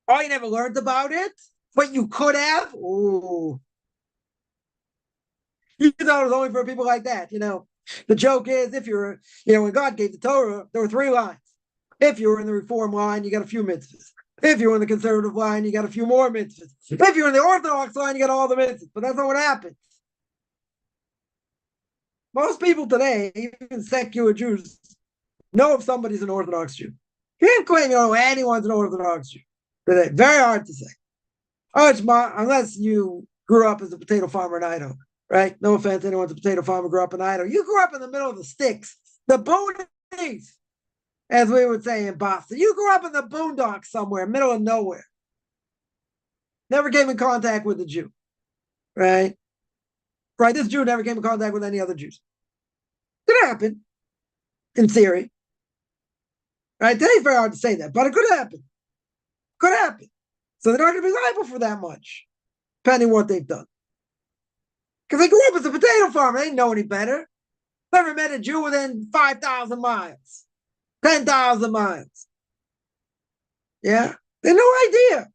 Oh, you never learned about it? But you could have? Ooh. You thought it was only for people like that, The joke is, if you're, when God gave the Torah, there were 3 lines. If you were in the Reform line, you got a few mitzvahs. If you're in the conservative line, you got a few more mitzvahs. If you're in the Orthodox line, you got all the mitzvahs. But that's not what happens. Most people today, even secular Jews, know if somebody's an Orthodox Jew. You can't claim you don't know anyone's an Orthodox Jew today. Very hard to say. Unless you grew up as a potato farmer in Idaho, right? No offense, anyone's a potato farmer grew up in Idaho. You grew up in the middle of the sticks, the boonies, as we would say in Boston. You grew up in the boondocks somewhere, middle of nowhere. Never came in contact with a Jew, right? Right, this Jew never came in contact with any other Jews. Could happen, in theory. Right, today's very hard to say that, but it could happen. Could happen. So they're not going to be liable for that much, depending on what they've done. Because they grew up as a potato farmer. They didn't know any better. Never met a Jew within 5,000 miles, 10,000 miles. Yeah? They had no idea.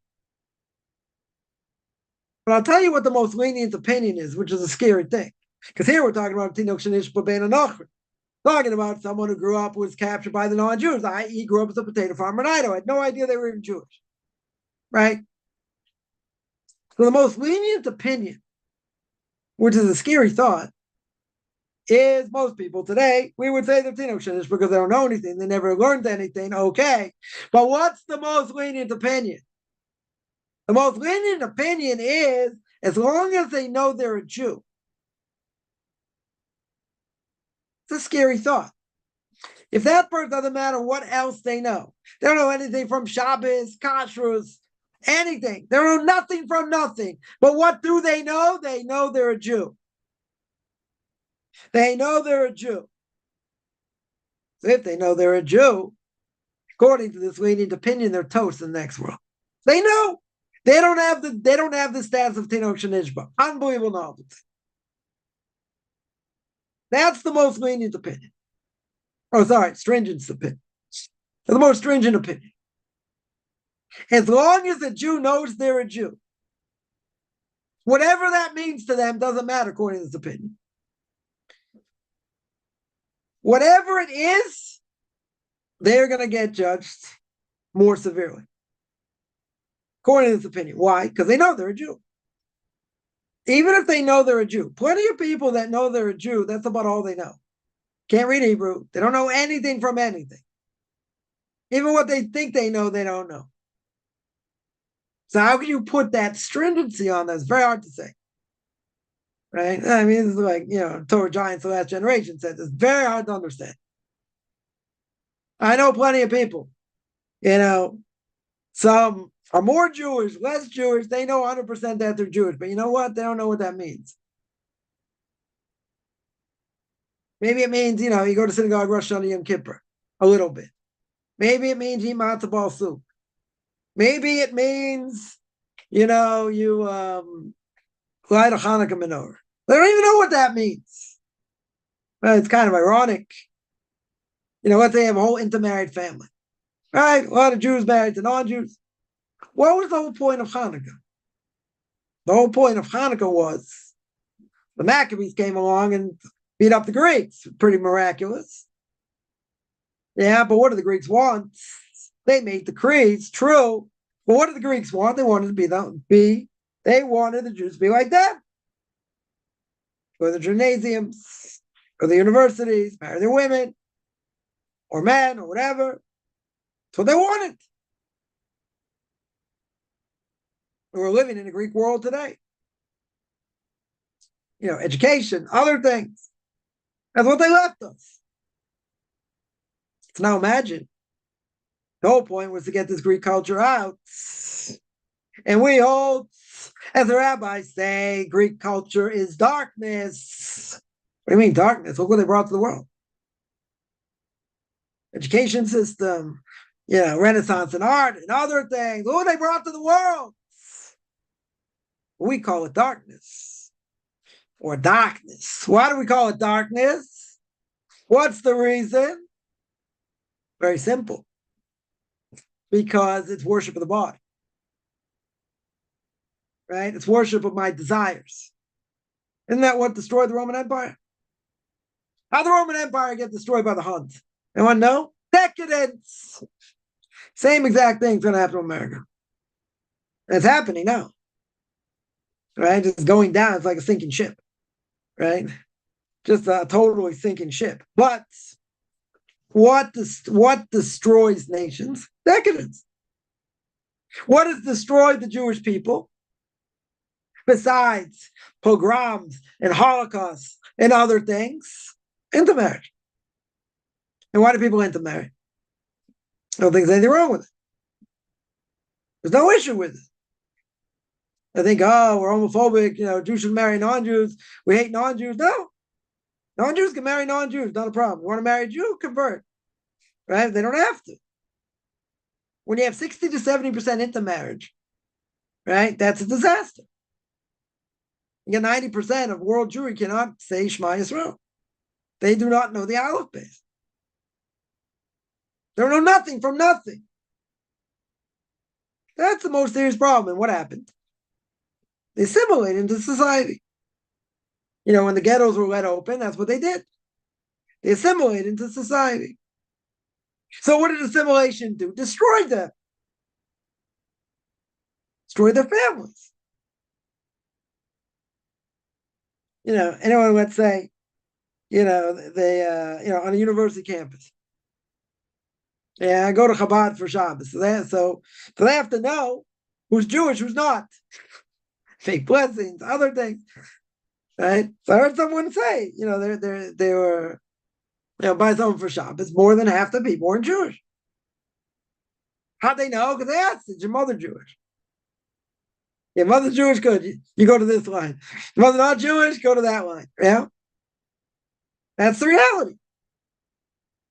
But I'll tell you what the most lenient opinion is, which is a scary thing. Because here we're talking about Tinok Shanishba Ben Anachri. Talking about someone who grew up, was captured by the non-Jews, i.e. grew up as a potato farmer in Idaho, had no idea they were even Jewish. Right? So the most lenient opinion, which is a scary thought, is most people today, we would say they're Tinok Shanish because they don't know anything, they never learned anything, okay. But what's the most lenient opinion? The most lenient opinion is, as long as they know they're a Jew. It's a scary thought. If that person, doesn't matter what else they know. They don't know anything from Shabbos, Kashrus, anything. They don't know nothing from nothing. But what do they know? They know they're a Jew. They know they're a Jew. So if they know they're a Jew, according to this lenient opinion, they're toast in the next world. They know. They don't have the status of Tinok Shanishba. Unbelievable knowledge. That's the most lenient opinion. Oh, sorry, stringent opinion. The most stringent opinion. As long as a Jew knows they're a Jew, whatever that means to them doesn't matter according to this opinion. Whatever it is, they're going to get judged more severely. According to this opinion. Why? Because they know they're a Jew. Even if they know they're a Jew. Plenty of people that know they're a Jew, that's about all they know. Can't read Hebrew. They don't know anything from anything. Even what they think they know, they don't know. So how can you put that stringency on that? It's very hard to say. Right? I mean, it's like, Torah Giants, the last generation said, it's very hard to understand. I know plenty of people, some are more Jewish, less Jewish. They know 100% that they're Jewish, but you know what? They don't know what that means. Maybe it means, you go to synagogue, Rosh Hashanah, Yom Kippur, a little bit. Maybe it means eat matzah ball soup. Maybe it means, you light a Hanukkah menorah. They don't even know what that means. Well, it's kind of ironic. Let's say they have a whole intermarried family. Right? A lot of Jews married to non-Jews. What was the whole point of Hanukkah? The whole point of Hanukkah was the Maccabees came along and beat up the Greeks. Pretty miraculous. Yeah, but what do the Greeks want? They made the creeds, true. But what did the Greeks want? They wanted they wanted the Jews to be like them. Go to the gymnasiums, go to the universities, marry their women, or men, or whatever. That's what they wanted. We're living in a Greek world today. Education, other things. That's what they left us. So now imagine, the whole point was to get this Greek culture out. And we hold, as the rabbis say, Greek culture is darkness. What do you mean darkness? Look what they brought to the world. Education system, Renaissance and art and other things. Look what they brought to the world. We call it darkness. Or darkness. Why do we call it darkness? What's the reason? Very simple. Because it's worship of the body. Right? It's worship of my desires. Isn't that what destroyed the Roman Empire? How did the Roman Empire get destroyed by the Huns? Anyone know? Decadence. Same exact thing's going to happen to America. And it's happening now. Right? It's going down. It's like a sinking ship. Right? Just a totally sinking ship. But what destroys nations? Decadence. What has destroyed the Jewish people? Besides pogroms and Holocaust and other things, intermarriage. And why do people intermarry? I don't think there's anything wrong with it. There's no issue with it. I think, we're homophobic, Jews should marry non-Jews. We hate non-Jews. No. Non-Jews can marry non-Jews, not a problem. You want to marry a Jew? Convert. Right? They don't have to. When you have 60 to 70% intermarriage, right, that's a disaster. You get 90% of world Jewry cannot say Shema Yisrael. They do not know the Aleph base. They know nothing from nothing. That's the most serious problem. And what happened? They assimilate into society. When the ghettos were let open, that's what they did. They assimilated into society. So what did assimilation do? Destroy them. Destroy their families. Anyone, let's say, they, on a university campus. Yeah, I go to Chabad for Shabbos. So they have to know who's Jewish, who's not. Fake blessings, other things, right? So I heard someone say, they were, by someone for Shabbos, more than half the people weren't Jewish. How'd they know? Because they asked, is your mother Jewish? Your mother's Jewish, good. You go to this line. Your mother not Jewish, go to that line. Yeah. That's the reality.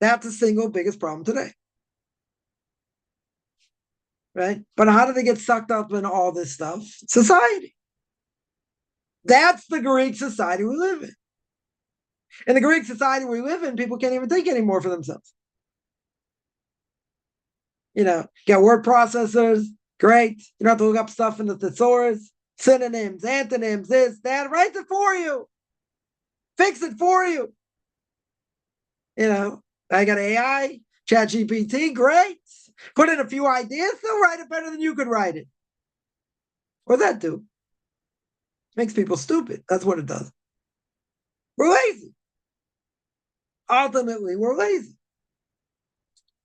That's the single biggest problem today. Right? But how do they get sucked up in all this stuff? Society. That's the Greek society we live in. In the Greek society we live in, people can't even think anymore for themselves. Get word processors, great. You don't have to look up stuff in the thesaurus, synonyms, antonyms, this, that, write it for you. Fix it for you. I got AI, ChatGPT, great. Put in a few ideas, they'll write it better than you could write it. What does that do? Makes people stupid. That's what it does. We're lazy. Ultimately, we're lazy.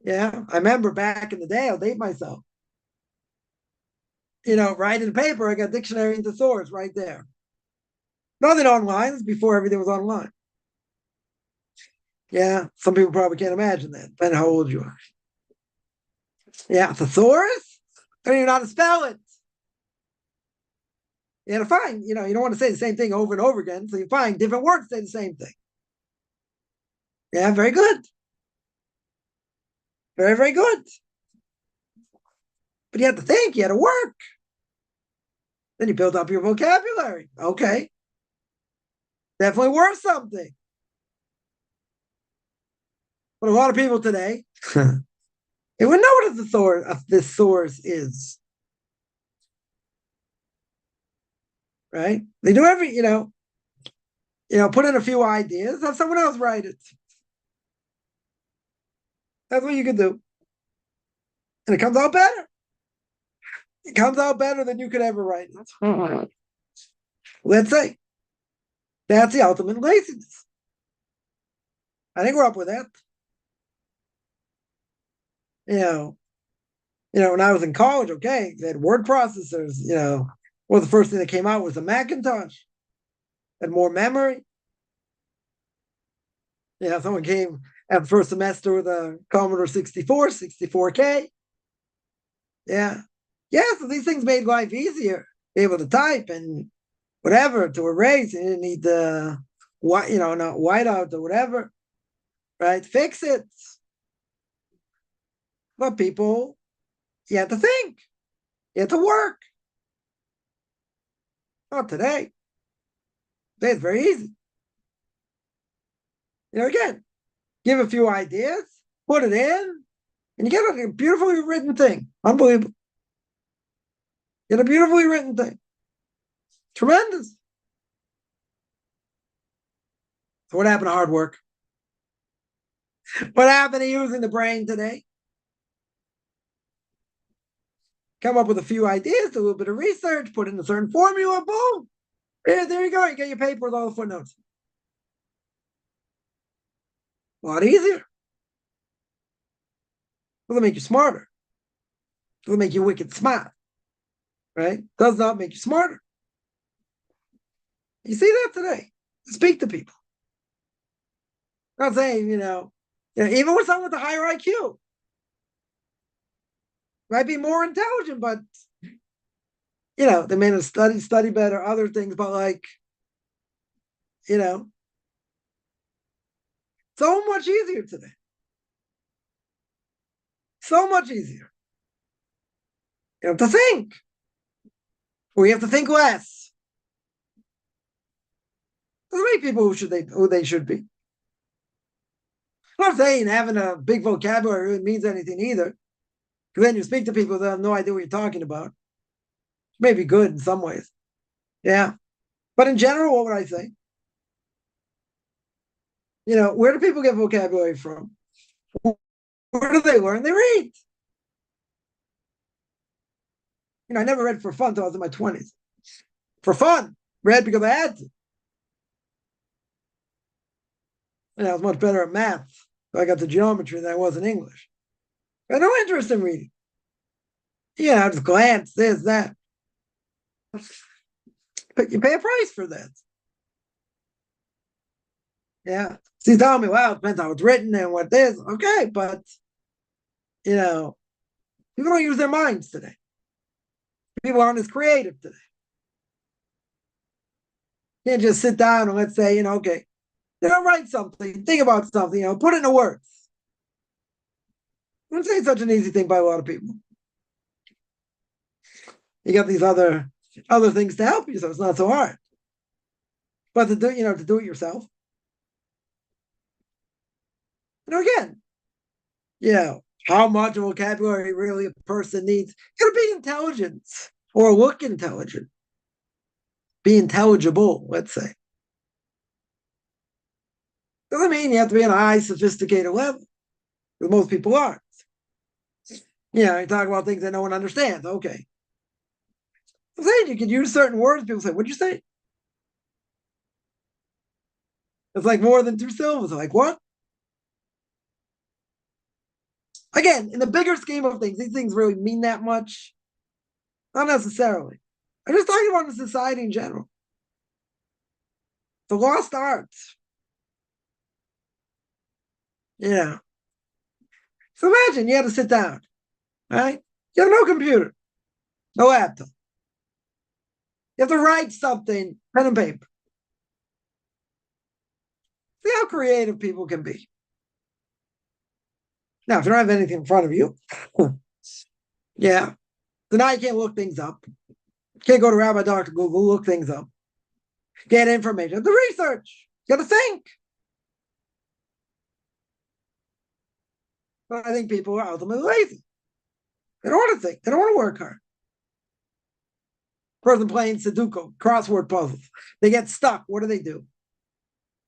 Yeah, I remember back in the day, I'll date myself. Writing paper, I got dictionary and thesaurus right there. Nothing online. It's before everything was online. Yeah, some people probably can't imagine that, depending on how old you are. Yeah, thesaurus? I don't even know how to spell it. You got to find, you don't want to say the same thing over and over again, so you find different words say the same thing. Yeah, very good. Very, very good. But you have to think, you have to work. Then you build up your vocabulary. Okay. Definitely worth something. But a lot of people today, they wouldn't know what a thesaurus is. Right? They do put in a few ideas, have someone else write it. That's what you can do. And it comes out better. It comes out better than you could ever write it. Let's say that's the ultimate laziness. I didn't grow up with that. When I was in college, okay, they had word processors, well, the first thing that came out was a Macintosh. Had more memory. Someone came at the first semester with a Commodore 64, 64K. Yeah. Yeah, so these things made life easier. Be able to type and whatever, to erase. You didn't need the not whiteout or whatever. Right? Fix it. But people, you have to think. You have to work. Not today. Today it's very easy. Again, give a few ideas, put it in, and you get a beautifully written thing. Unbelievable. Get a beautifully written thing. Tremendous. So what happened to hard work? What happened to using the brain today? Come up with a few ideas, do a little bit of research, put in a certain formula, boom. Yeah, there you go. You get your paper with all the footnotes. A lot easier. Doesn't make you smarter. Doesn't make you wicked smart. Right? Does not make you smarter. You see that today. Speak to people. I'm not saying, even with someone with a higher IQ, might be more intelligent, but they may have study better, other things, but so much easier today. So much easier. You have to think. Or you have to think less. Doesn't make people who they should be. I'm not saying having a big vocabulary really means anything either. Because then you speak to people that have no idea what you're talking about. It may be good in some ways. Yeah. But in general, what would I say? Where do people get vocabulary from? Where do they learn? They read. I never read for fun until I was in my 20s. For fun. Read because I had to. I was much better at math. So I got the geometry than I was in English. I had no interest in reading. I just glance, this, that. But you pay a price for that. Yeah. So you tell me, well, it depends how it's written and what this. Okay, but people don't use their minds today. People aren't as creative today. You can't just sit down and let's say, okay, write something, think about something, put it into words. I'm saying it's such an easy thing by a lot of people. You got these other things to help you, so it's not so hard. But to do it yourself. Again, how much vocabulary really a person needs. Gotta be intelligent or look intelligent. Be intelligible, let's say. Doesn't mean you have to be on a high sophisticated level, because most people aren't. You talk about things that no one understands. Okay. I'm saying you could use certain words. People say, what'd you say? It's like more than 2 syllables. I'm like, what? Again, in the bigger scheme of things, these things really mean that much? Not necessarily. I'm just talking about the society in general. The lost arts. Yeah. So imagine you had to sit down, right? You have no computer, no laptop. You have to write something, pen and paper. See how creative people can be. Now, if you don't have anything in front of you, yeah. So now you can't look things up. You can't go to Rabbi Dr. Google, look things up. Get information. The research. You got to think. But I think people are ultimately lazy. They don't want to think. They don't want to work hard. Person playing Sudoku, crossword puzzles. They get stuck. What do?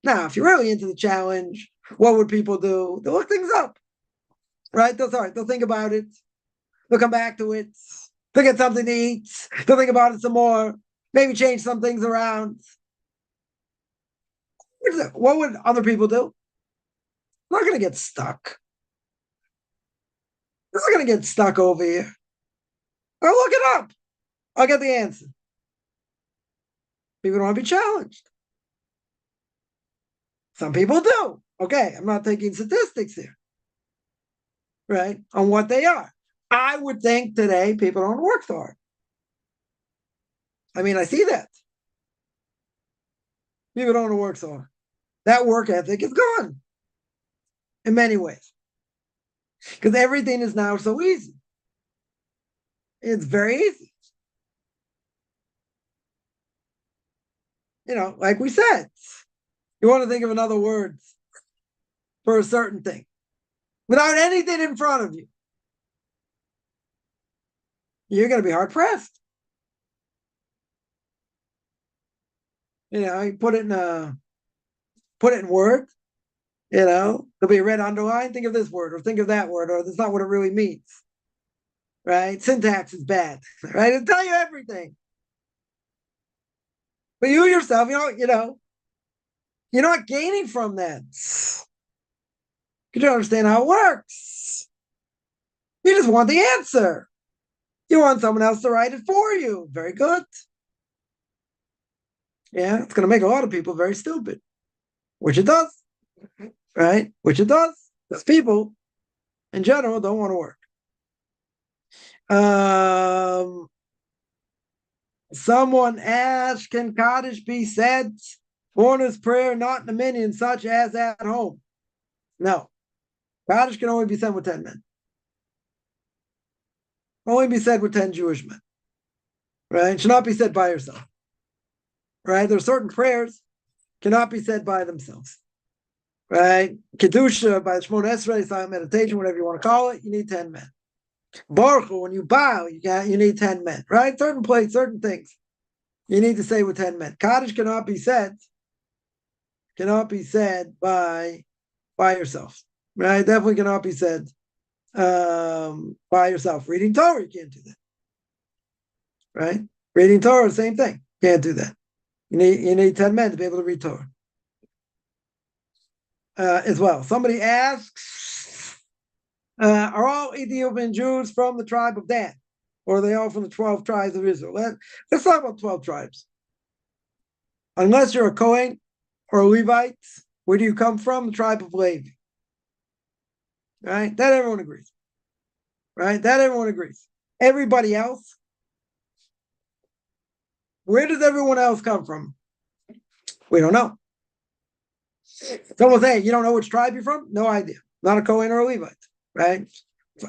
Now, if you're really into the challenge, what would people do? They'll look things up. Right? They'll think about it. They'll come back to it. They'll get something to eat. They'll think about it some more. Maybe change some things around. What would other people do? They're not going to get stuck. They're not going to get stuck over here. I'll look it up. I'll get the answer. People don't want to be challenged. Some people do. Okay, I'm not taking statistics here, right, on what they are. I would think today people don't work so hard. I mean, I see that. People don't work so hard. That work ethic is gone in many ways because everything is now so easy. It's very easy. Like we said, you want to think of another word for a certain thing without anything in front of you. You're going to be hard pressed. You put it in Word. There'll be a red underline. Think of this word, or think of that word, or that's not what it really means. Right? Syntax is bad. Right? It'll tell you everything. But you yourself, you're not gaining from that. You don't understand how it works. You just want the answer. You want someone else to write it for you. Very good. Yeah, it's going to make a lot of people very stupid, which it does, right? Which it does. Because people, in general, don't want to work. Someone asked, can Kaddish be said Warner's prayer not in the minyan, such as at home? No. Kaddish can only be said with 10 men. Only be said with 10 Jewish men. Right? It should not be said by yourself. Right? There are certain prayers cannot be said by themselves. Right? Kedusha, by the Shemona Esrei, silent meditation, whatever you want to call it, you need 10 men. Baruch Hu, when you bow, you need 10 men. Right? Certain places, certain things you need to say with 10 men. Kaddish cannot be said cannot be said by yourself, right? Definitely cannot be said by yourself. Reading Torah, you can't do that, right? Reading Torah, same thing. Can't do that. You need 10 men to be able to read Torah as well. Somebody asks, are all Ethiopian Jews from the tribe of Dan? Or are they all from the 12 tribes of Israel? Let's talk about 12 tribes. Unless you're a Kohen or a Levite, where do you come from? The tribe of Levi. Right? That everyone agrees. Right? That everyone agrees. Everybody else, where does everyone else come from? We don't know. Someone say, you don't know which tribe you're from? No idea. Not a Kohen or a Levite. Right?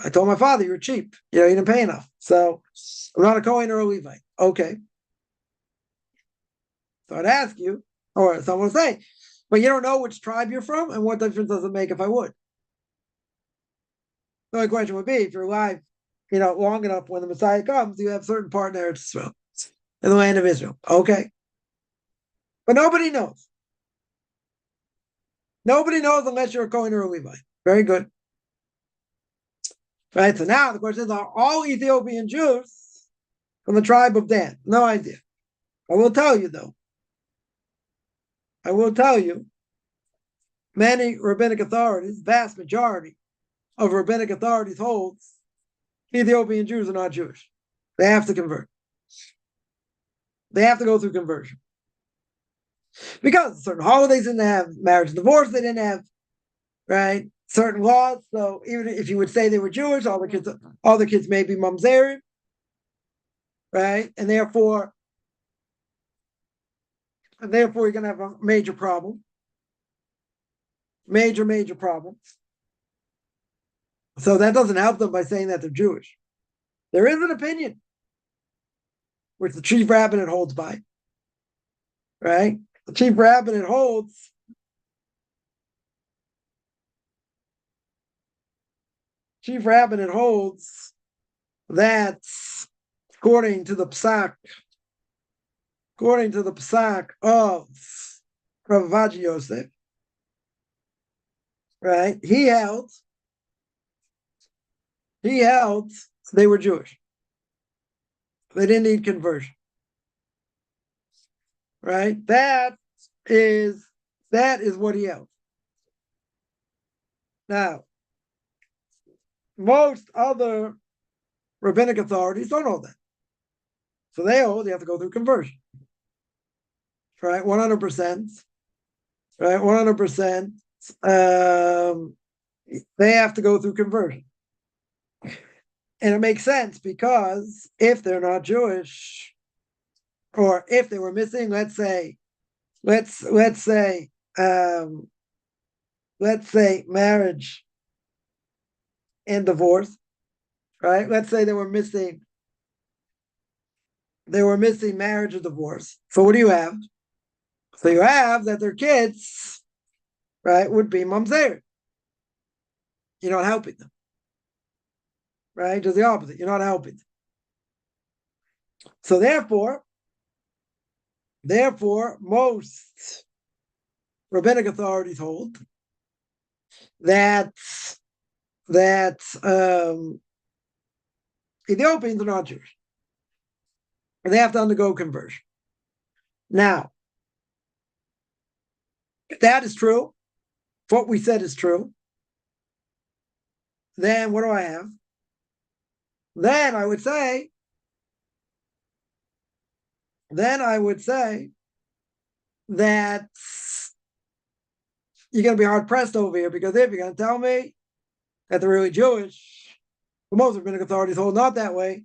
I told my father, you're cheap. You didn't pay enough. So I'm not a Kohen or a Levite. Okay. So I'd ask you, or someone would say, but you don't know which tribe you're from, and what difference does it make if I would? The only question would be, if you're alive, long enough when the Messiah comes, you have certain part in Israel, in the land of Israel. Okay. But nobody knows. Nobody knows unless you're a Kohen or a Levite. Very good. Right, so now the question is, are all Ethiopian Jews from the tribe of Dan? No idea. I will tell you, though. Many rabbinic authorities, vast majority of rabbinic authorities holds Ethiopian Jews are not Jewish. They have to convert. They have to go through conversion. Because certain holidays didn't have, marriage and divorce they didn't have, right? Certain laws. So even if you would say they were Jewish, all the kids may be mamzerim, right? And therefore you're going to have a major problem. Major problem. So that doesn't help them by saying that they're Jewish. There is an opinion which the chief rabbinate holds by, right? The chief rabbinate holds that according to the psak of Rav Avadia Yosef, right? He held they were Jewish. They didn't need conversion, right? That is what he held. Now, most other rabbinic authorities don't hold that. So they hold you have to go through conversion. Right? 100%. Right? 100%. They have to go through conversion. And it makes sense because if they're not Jewish, or if they were missing, let's say marriage and divorce, right? Let's say they were missing marriage or divorce. So what do you have? So you have that their kids, right, would be mamzer. You're not helping them, right? Just the opposite. You're not helping them. So therefore, most rabbinic authorities hold that Ethiopians are not Jewish. And they have to undergo conversion. Now, if that is true, if what we said is true, then what do I have? Then I would say that you're going to be hard pressed over here, because if you're going to tell me that they're really Jewish, well, most rabbinic authorities hold not that way.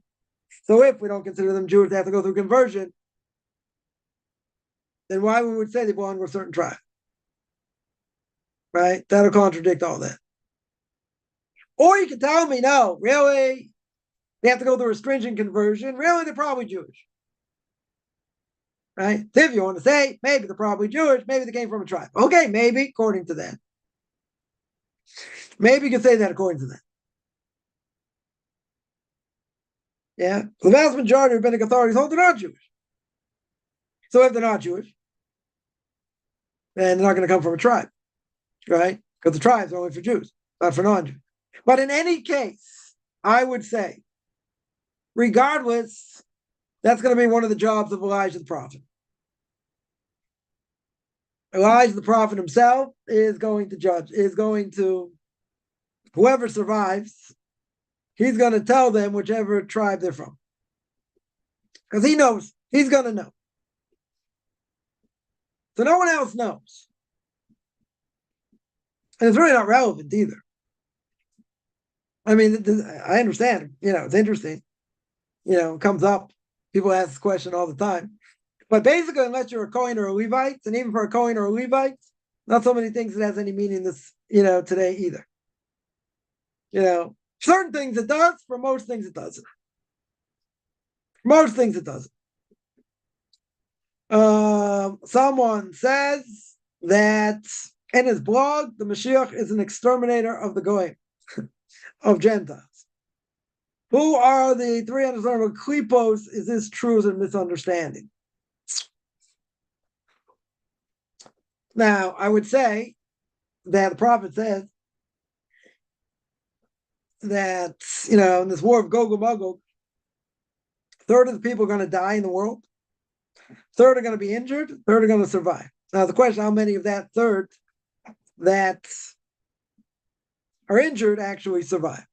So if we don't consider them Jewish, they have to go through conversion. Then why would we say they belong to a certain tribe? Right? That'll contradict all that. Or you can tell me, no, really, they have to go through a stringent conversion. Really, they're probably Jewish. Right? So if you want to say, maybe they're probably Jewish, maybe they came from a tribe. Okay, maybe, according to that. Maybe you can say that according to that. Yeah? The vast majority of rabbinic authorities hold they're not Jewish. So if they're not Jewish, and they're not going to come from a tribe, right? Because the tribes are only for Jews, not for non-Jews. But in any case, I would say, regardless, that's going to be one of the jobs of Elijah the prophet. Elijah the prophet himself is going to judge, whoever survives, he's going to tell them whichever tribe they're from. Because he knows, he's going to know. So no one else knows. And it's really not relevant either. I mean, I understand, it's interesting. It comes up. People ask this question all the time. But basically, unless you're a Kohen or a Levite, and even for a Kohen or a Levite, not so many things that has any meaning this, today either. Certain things it does, for most things it doesn't. Most things it doesn't. Someone says that in his blog, the Mashiach is an exterminator of the Goyim, of Gentiles. Who are the 300 klipos? Is this true or misunderstanding? Now, I would say that the prophet says that, in this war of Gog and Magog, a third of the people are going to die in the world, a third are going to be injured, a third are going to survive. Now, the question, how many of that third that are injured actually survive?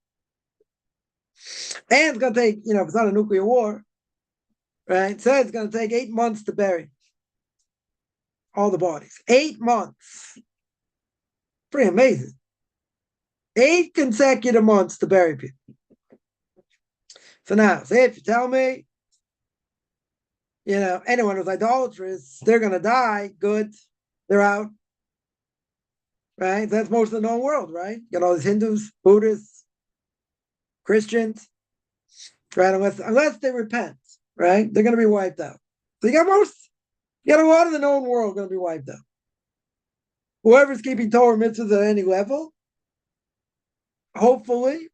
And it's going to take, if it's not a nuclear war, right? It says it's going to take 8 months to bury all the bodies. 8 months. Pretty amazing. 8 consecutive months to bury people. So now, say if you tell me, anyone who's idolatrous, they're going to die, good, they're out. Right? That's most of the known world, right? You got all these Hindus, Buddhists, Christians, right? Unless they repent, right? They're going to be wiped out. So you got a lot of the known world going to be wiped out. Whoever's keeping Torah mitzvahs at any level, hopefully,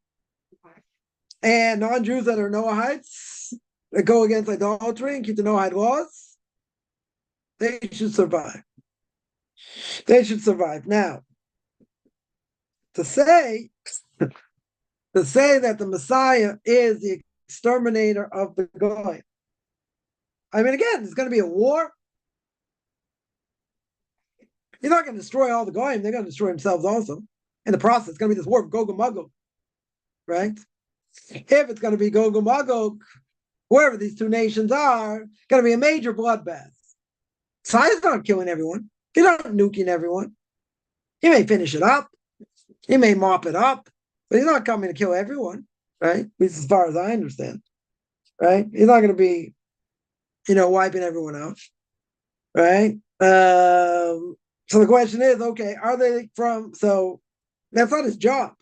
and non-Jews that are Noahites, that go against idolatry and keep the Noahide laws, they should survive. They should survive. Now, to say that the Messiah is the exterminator of the Goyim, I mean, again, there's going to be a war. He's not going to destroy all the Goyim. They're going to destroy themselves also. In the process, it's going to be this war of Gog and Magog, right? If it's going to be Gog and Magog, wherever these two nations are, going to be a major bloodbath. Messiah's not killing everyone. He's not nuking everyone. He may finish it up. He may mop it up, but he's not coming to kill everyone, right? At least as far as I understand, right? He's not going to be, wiping everyone out, right? So the question is, okay, are they from? So that's not his job,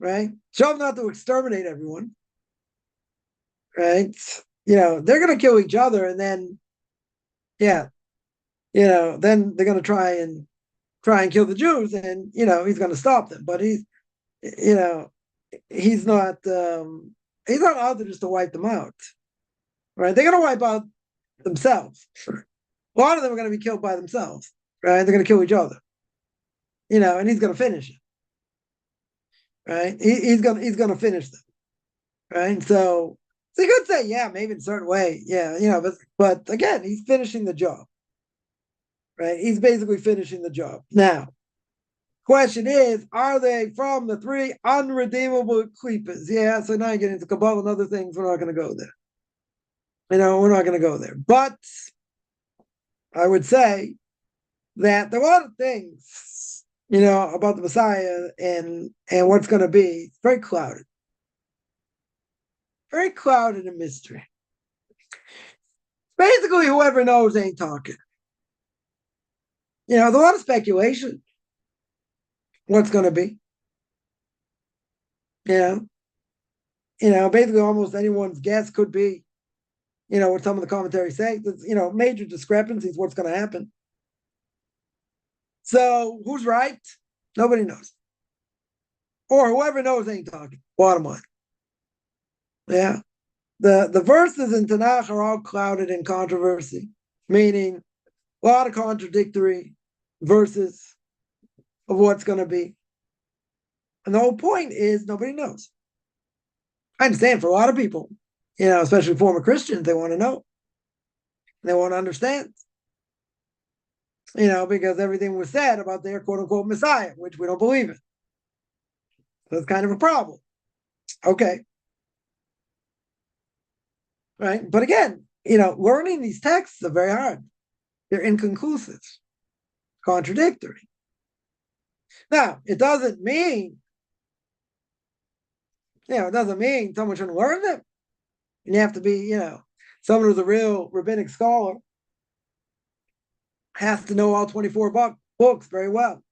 right? Job not to exterminate everyone, right? They're going to kill each other, and then, then they're going to try and kill the Jews, and he's going to stop them. But he's not out there just to wipe them out, right? They're going to wipe out themselves. A lot of them are going to be killed by themselves, right? They're going to kill each other, and he's going to finish it, right? He's going to finish them, right? So you could say, yeah, maybe in a certain way, yeah, but again, he's finishing the job, right? He's basically finishing the job. Now, question is, are they from the 3 unredeemable klipos? Yeah, so now you get into Kabbalah and other things. We're not going to go there. We're not going to go there. But I would say that there are a lot of things, about the Messiah and what's going to be very clouded. Very clouded in mystery. Basically, whoever knows ain't talking. There's a lot of speculation. What's going to be? Basically almost anyone's guess could be, what some of the commentaries say. There's, major discrepancies, what's going to happen. So who's right? Nobody knows. Or whoever knows ain't talking. Bottom line. Yeah. The verses in Tanakh are all clouded in controversy, meaning A lot of contradictory verses of what's going to be. And the whole point is nobody knows. I understand for a lot of people, especially former Christians, they want to know. They want to understand. Because everything was said about their quote-unquote Messiah, which we don't believe in. So it's kind of a problem. Okay. Right? But again, learning these texts are very hard. They're inconclusive, contradictory. Now, it doesn't mean someone shouldn't learn them. And you have to be, someone who's a real rabbinic scholar has to know all 24 books very well,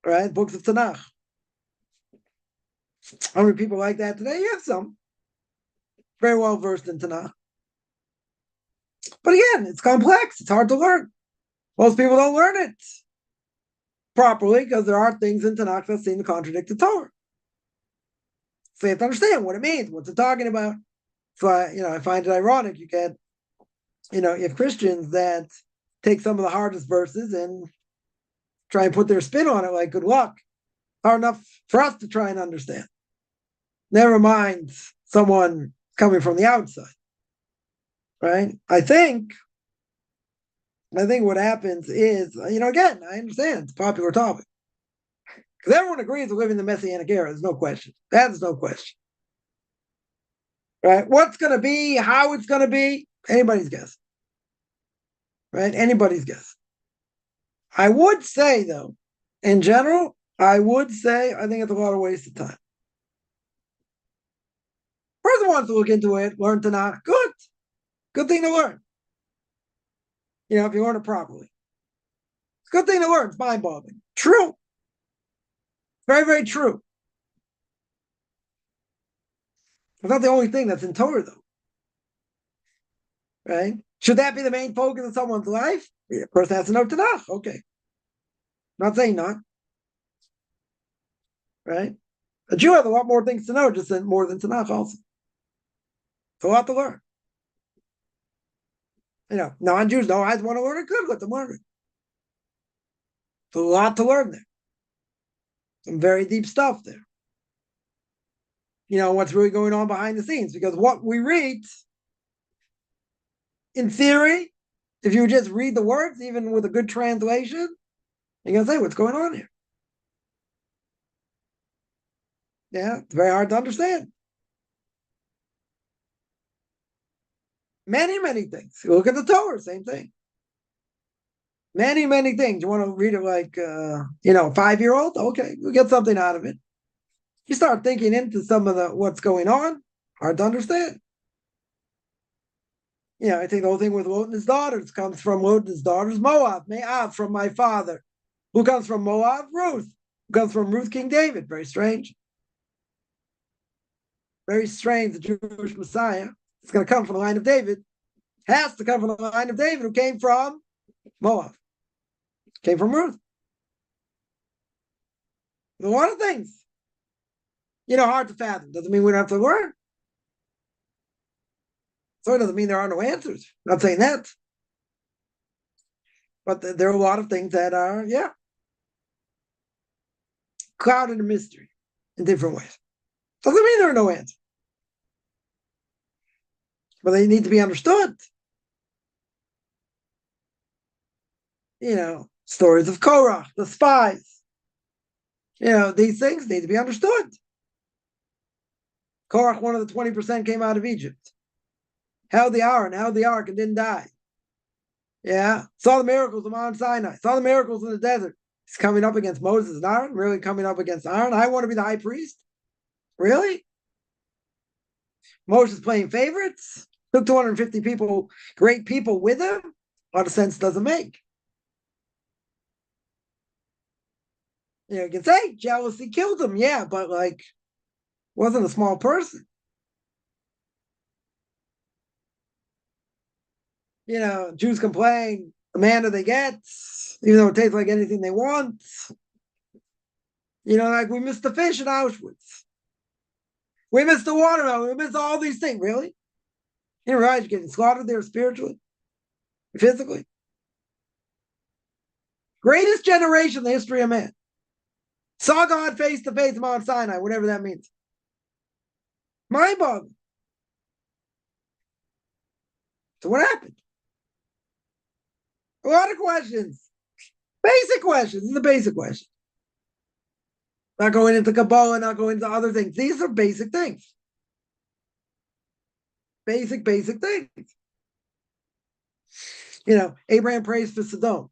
right? Books of Tanakh. How many people like that today? You have some. Very well versed in Tanakh. But again, it's complex. It's hard to learn. Most people don't learn it properly because there are things in Tanakh that seem to contradict the Torah. So you have to understand what it means, what's it talking about. So I find it ironic. You get, you have Christians that take some of the hardest verses and try and put their spin on it. Like, good luck. Hard enough for us to try and understand. Never mind someone coming from the outside, right? I think what happens is, again, I understand it's a popular topic because everyone agrees to live in the Messianic era. There's no question. That's no question. Right? What's going to be, how it's going to be, anybody's guess. Right? Anybody's guess. I would say, though, in general, I think it's a lot of waste of time. Person wants to look into it, learn Tanakh. Good. Good thing to learn. If you learn it properly. It's a good thing to learn. It's mind-boggling. True. Very, very true. It's not the only thing that's in Torah, though. Right? Should that be the main focus of someone's life? The person has to know Tanakh. Okay. Not saying not. Right? A Jew has a lot more things to know, just more than Tanakh also. It's a lot to learn. Non-Jews don't always want to learn it. Good, let them learn it. It's a lot to learn there. Some very deep stuff there. What's really going on behind the scenes. Because what we read, in theory, if you just read the words, even with a good translation, you're going to say, what's going on here? Yeah, it's very hard to understand. Many, many things. You look at the Torah, same thing. Many, many things. You want to read it like, a 5-year-old? Okay, you'll get something out of it. You start thinking into some of what's going on, hard to understand. I think the whole thing with Lot and his daughters comes from Lot and his daughters, Moab, from my father. Who comes from Moab? Ruth. Who comes from Ruth, King David. Very strange. Very strange, the Jewish Messiah. It's going to come from the line of David. Has to come from the line of David, who came from Moab. Came from Ruth. There's a lot of things. Hard to fathom. Doesn't mean we don't have to learn. So it doesn't mean there are no answers. I'm not saying that. But there are a lot of things that are, clouded in mystery in different ways. Doesn't mean there are no answers. But they need to be understood. Stories of Korach, the spies. These things need to be understood. Korach, one of the 20%, came out of Egypt. Held the ark and didn't die. Yeah. Saw the miracles of Mount Sinai. Saw the miracles in the desert. He's coming up against Moses and Aaron. Really coming up against Aaron. I want to be the high priest. Really? Moses playing favorites. Took 250 people, great people with him. A lot of sense doesn't make. You can say jealousy killed him. Yeah, but wasn't a small person. Jews complain, the manna they get, even though it tastes like anything they want. We missed the fish in Auschwitz. We missed the watermelon. We missed all these things. Really? You realize you're getting slaughtered there spiritually, physically? Greatest generation in the history of man. Saw God face to face at Mount Sinai, whatever that means. Mind-boggling. So what happened? A lot of questions. Basic questions. This is a basic question. Not going into Kabbalah, not going into other things. These are basic things. Basic things. Abraham prays for Sodom.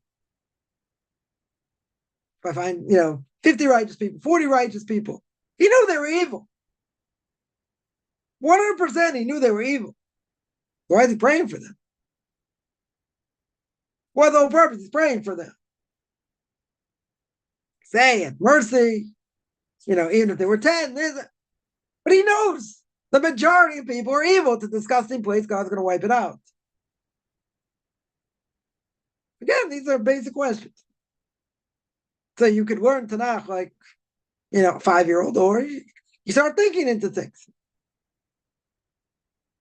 If I find, 50 righteous people, 40 righteous people, he knew they were evil. 100% he knew they were evil. Why is he praying for them? What's the whole purpose? He's praying for them. Saying mercy, even if they were 10, but he knows the majority of people are evil. It's a disgusting place. God's going to wipe it out. Again, these are basic questions. So you could learn Tanakh like, a 5-year-old, or you start thinking into things.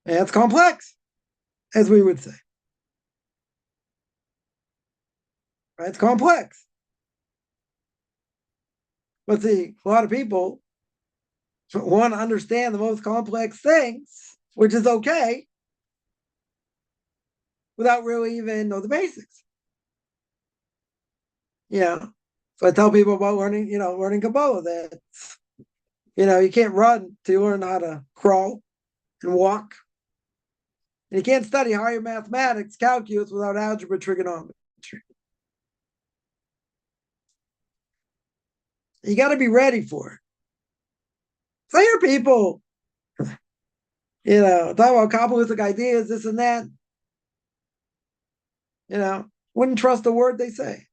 And it's complex, as we would say. Right? It's complex. But see, a lot of people want to understand the most complex things, which is okay, without really even know the basics. So I tell people about learning Kabbalah that, you can't run till you learn how to crawl and walk. And you can't study higher mathematics, calculus, without algebra, trigonometry. You got to be ready for it. So I hear people, talk about Kabbalistic ideas, this and that. Wouldn't trust a word they say.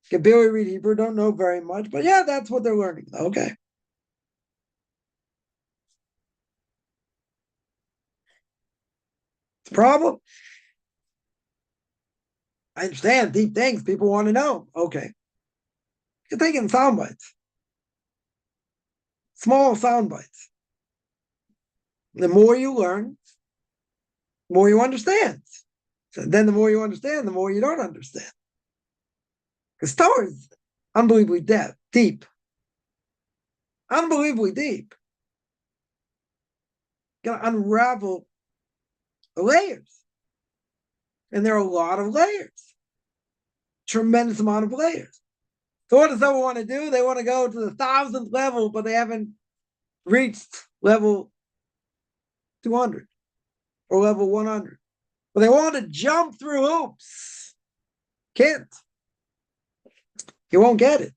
Can barely read Hebrew, don't know very much, but yeah, that's what they're learning. Okay. It's a problem. I understand deep things people want to know. Okay. You're taking sound bites. Small sound bites. The more you learn, the more you understand. So then the more you understand, the more you don't understand. Because Torah is unbelievably deep. Unbelievably deep. You gotta unravel the layers. And there are a lot of layers. Tremendous amount of layers. So what does someone want to do? They want to go to the 1,000th level, but they haven't reached level 200 or level 100. But they want to jump through hoops. Can't. You won't get it.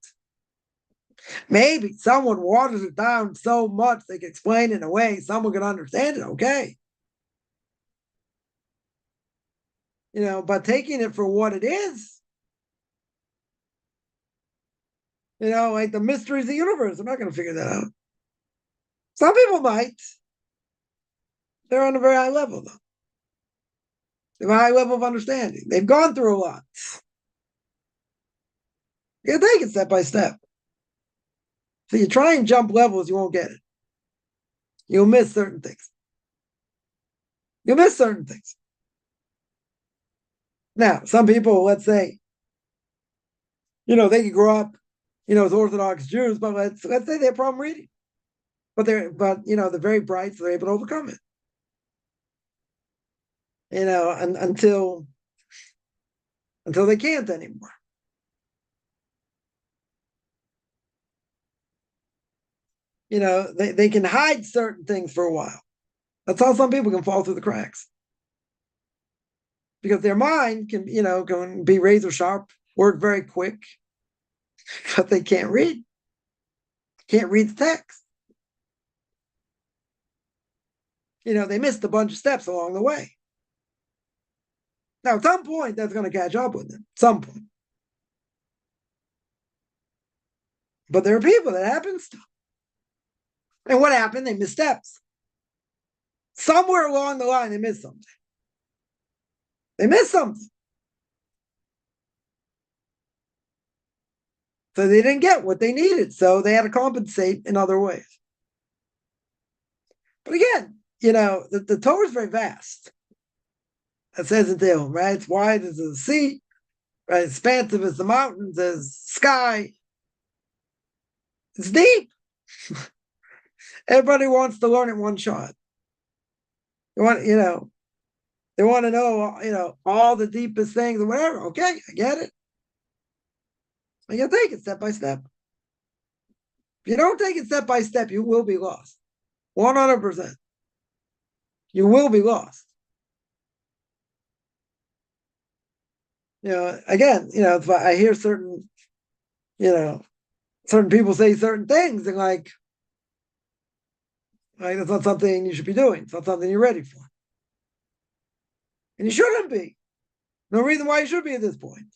Maybe someone waters it down so much they can explain it in a way someone can understand it. Okay. But taking it for what it is, like the mysteries of the universe, I'm not going to figure that out. Some people might. They're on a very high level, though. They have a high level of understanding. They've gone through a lot. You gotta take it step by step. So you try and jump levels, you won't get it. You'll miss certain things. Now, some people, let's say, they could grow up, as Orthodox Jews, but let's say they have problem reading. But they're very bright, so they're able to overcome it. Until they can't anymore. They can hide certain things for a while. That's how some people can fall through the cracks. Because their mind can be razor sharp, work very quick, but they can't read. Can't read the text. They missed a bunch of steps along the way. Now, at some point, that's going to catch up with them. At some point. But there are people that happens to. And what happened? They missed steps. Somewhere along the line, they missed something. So they didn't get what they needed. So they had to compensate in other ways. But again, the Torah is very vast. It says in Tehillim, right? It's wide as the sea, right? Expansive as the mountains, as sky. It's deep. Everybody wants to learn it one shot. They want to know, all the deepest things or whatever. Okay, I get it. You gotta take it step by step. If you don't take it step by step, you will be lost. 100%. You will be lost. Again, if I hear certain people say certain things, and like that's not something you should be doing. It's not something you're ready for. And you shouldn't be. No reason why you should be at this point.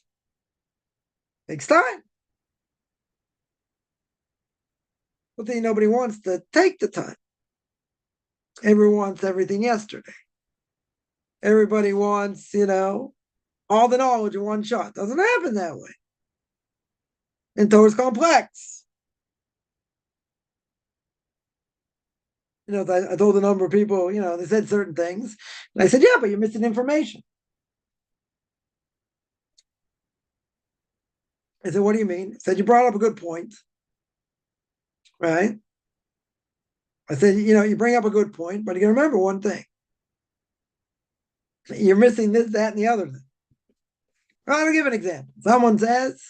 Takes time. But then nobody wants to take the time. Everyone wants everything yesterday. Everybody wants, all the knowledge in one shot. Doesn't happen that way. And Torah is complex. I told a number of people, they said certain things. And I said, yeah, but you're missing information. I said, what do you mean? I said, you brought up a good point. Right? I said, you bring up a good point, but you got to remember one thing. You're missing this, that, and the other thing. I'll give an example. Someone says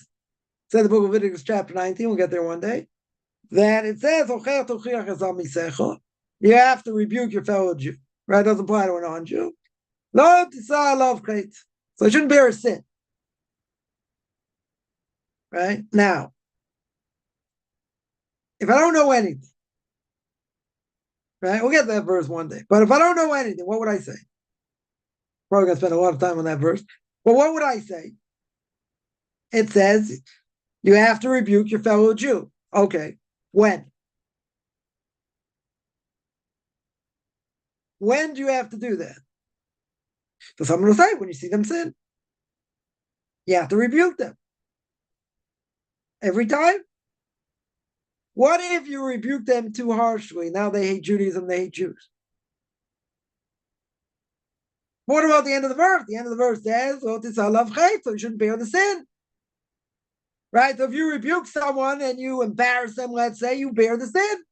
the Book of Leviticus Chapter 19, we'll get there one day, that it says, you have to rebuke your fellow Jew. Right? It doesn't apply to a non-Jew. So it shouldn't bear a sin. Right? Now, if I don't know anything, right? We'll get to that verse one day. But if I don't know anything, what would I say? Probably going to spend a lot of time on that verse. But what would I say? It says, you have to rebuke your fellow Jew. Okay. When? When do you have to do that? So someone will say, when you see them sin. You have to rebuke them. Every time? What if you rebuke them too harshly? Now they hate Judaism, they hate Jews. What about the end of the verse? The end of the verse says, so you shouldn't bear the sin. Right? So if you rebuke someone and you embarrass them, let's say, you bear the sin.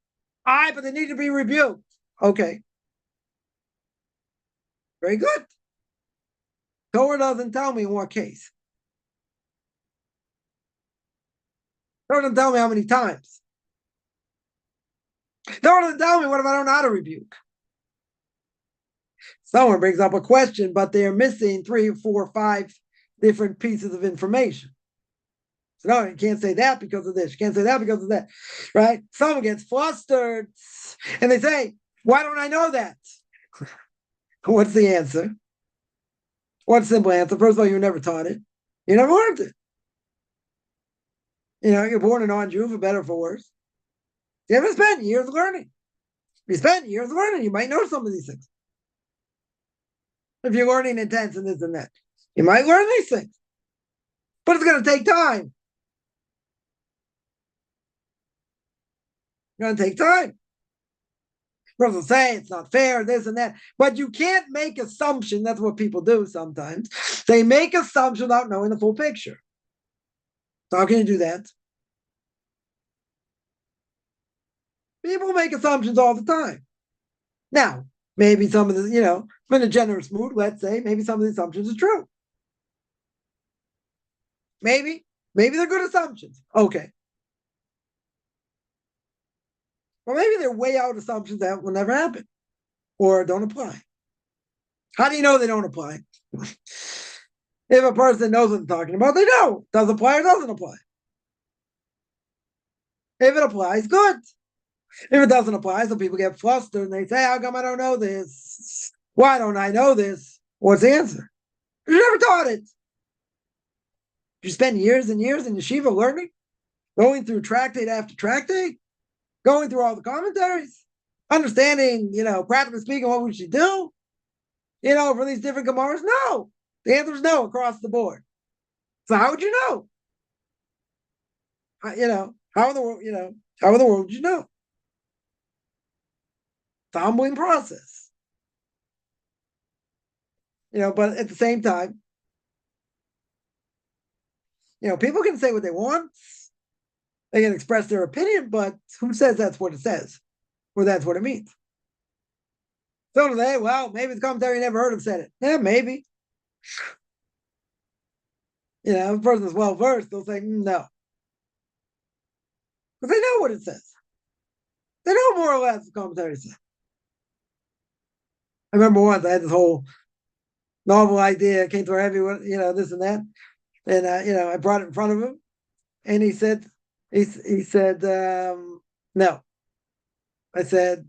All right, but they need to be rebuked. Okay. Very good. Torah doesn't tell me in what case. Torah doesn't tell me how many times. Torah doesn't tell me what if I don't know how to rebuke. Someone brings up a question, but they're missing 3, 4, 5 different pieces of information. So no, you can't say that because of this. You can't say that because of that. Right? Someone gets flustered and they say, why don't I know that? What's the answer? What's the simple answer? First of all, you never taught it. You never learned it. You're born a non-Jew, for better or for worse. You haven't spent years learning. If you spent years learning, you might know some of these things. If you're learning intense and this and that, you might learn these things. But it's going to take time. It's going to take time. People say it's not fair, this and that. But you can't make assumption. That's what people do sometimes. They make assumptions without knowing the full picture. So how can you do that? People make assumptions all the time. Now, maybe some of the, I'm in a generous mood, let's say, maybe some of the assumptions are true. Maybe they're good assumptions. Okay. Well, maybe they're way out assumptions that will never happen or don't apply. How do you know they don't apply? If a person knows what they're talking about, they know. Does it apply or doesn't apply? If it applies, good. If it doesn't apply, some people get flustered and they say, how come I don't know this? Why don't I know this? What's the answer? You never taught it. You spend years and years in yeshiva learning, going through tractate after tractate, going through all the commentaries, understanding, practically speaking, what we should do, for these different Gemaras. No. The answer is no across the board. So how would you know? How in the world, how in the world would you know? It's a humbling process. But at the same time, People can say what they want. They can express their opinion, but who says that's what it says? Or that's what it means? So do they, well, maybe the commentary never heard him said it. Yeah, maybe. If a person is well versed, they'll say, no. Because they know what it says. They know more or less the commentary says. I remember once I had this whole novel idea, came through everyone, this and that. And, I brought it in front of him. And he said, no. I said,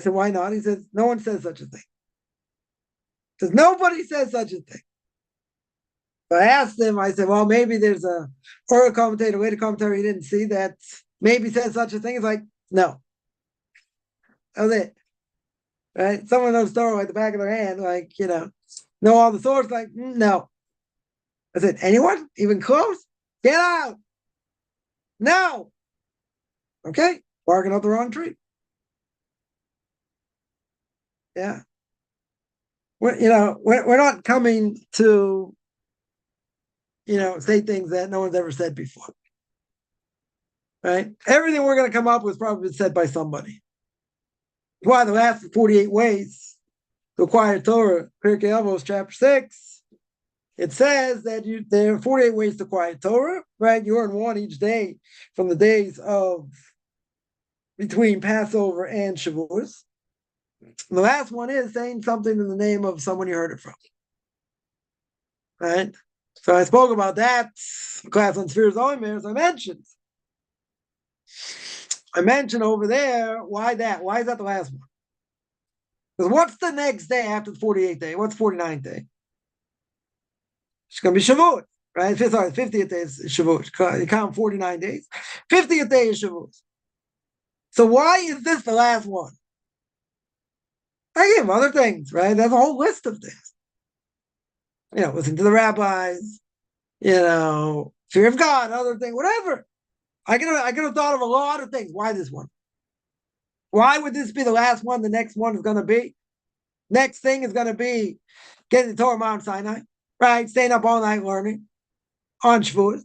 why not? He said, no one says such a thing. He says, nobody says such a thing. So I asked him, I said, well, maybe there's a oral commentator, later commentary you didn't see that maybe says such a thing. He's like, no. That was it. Right? Someone knows Torah at the back of their hand, know all the source, no. I said, anyone? Even close? Get out. No. Okay. Barking up the wrong tree. Yeah. We're not coming to, say things that no one's ever said before. Right? Everything we're going to come up with probably been said by somebody. Why the last 48 ways to acquire Torah, Pirkei Avos, chapter 6, it says that there are 48 ways to acquire Torah, right? You earn one each day from the days of between Passover and Shavuos. The last one is saying something in the name of someone you heard it from. Right? So I spoke about that class on Spheres Omer, as I mentioned. I mentioned over there, why that? Why is that the last one? Because what's the next day after the 48th day? What's the 49th day? It's going to be Shavuot, right? Sorry, 50th day is Shavuot. You count 49 days. 50th day is Shavuot. So why is this the last one? I give other things, right? There's a whole list of things. Listen to the rabbis, fear of God, other things, whatever. I could have thought of a lot of things. Why this one? Why would this be the last one? The next one is going to be? Next thing is going to be getting the Torah Mount Sinai, right? Staying up all night learning on Shavuot.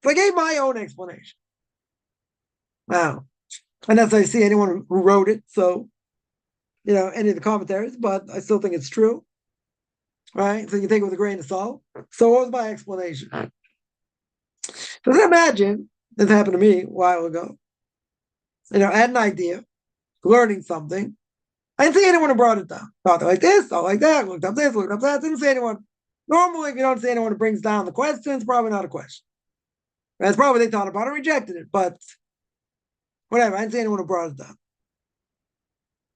So I gave my own explanation. Wow. Unless I see anyone who wrote it, so, any of the commentaries, but I still think it's true, right? So you take it with a grain of salt. So what was my explanation? Just imagine, this happened to me a while ago. I had an idea, learning something. I didn't see anyone who brought it down. Thought like this, thought like that, looked up this, looked up that. Didn't see anyone. Normally, if you don't see anyone who brings down the question, it's probably not a question. That's probably they thought about it and rejected it, but whatever. I didn't see anyone who brought it down.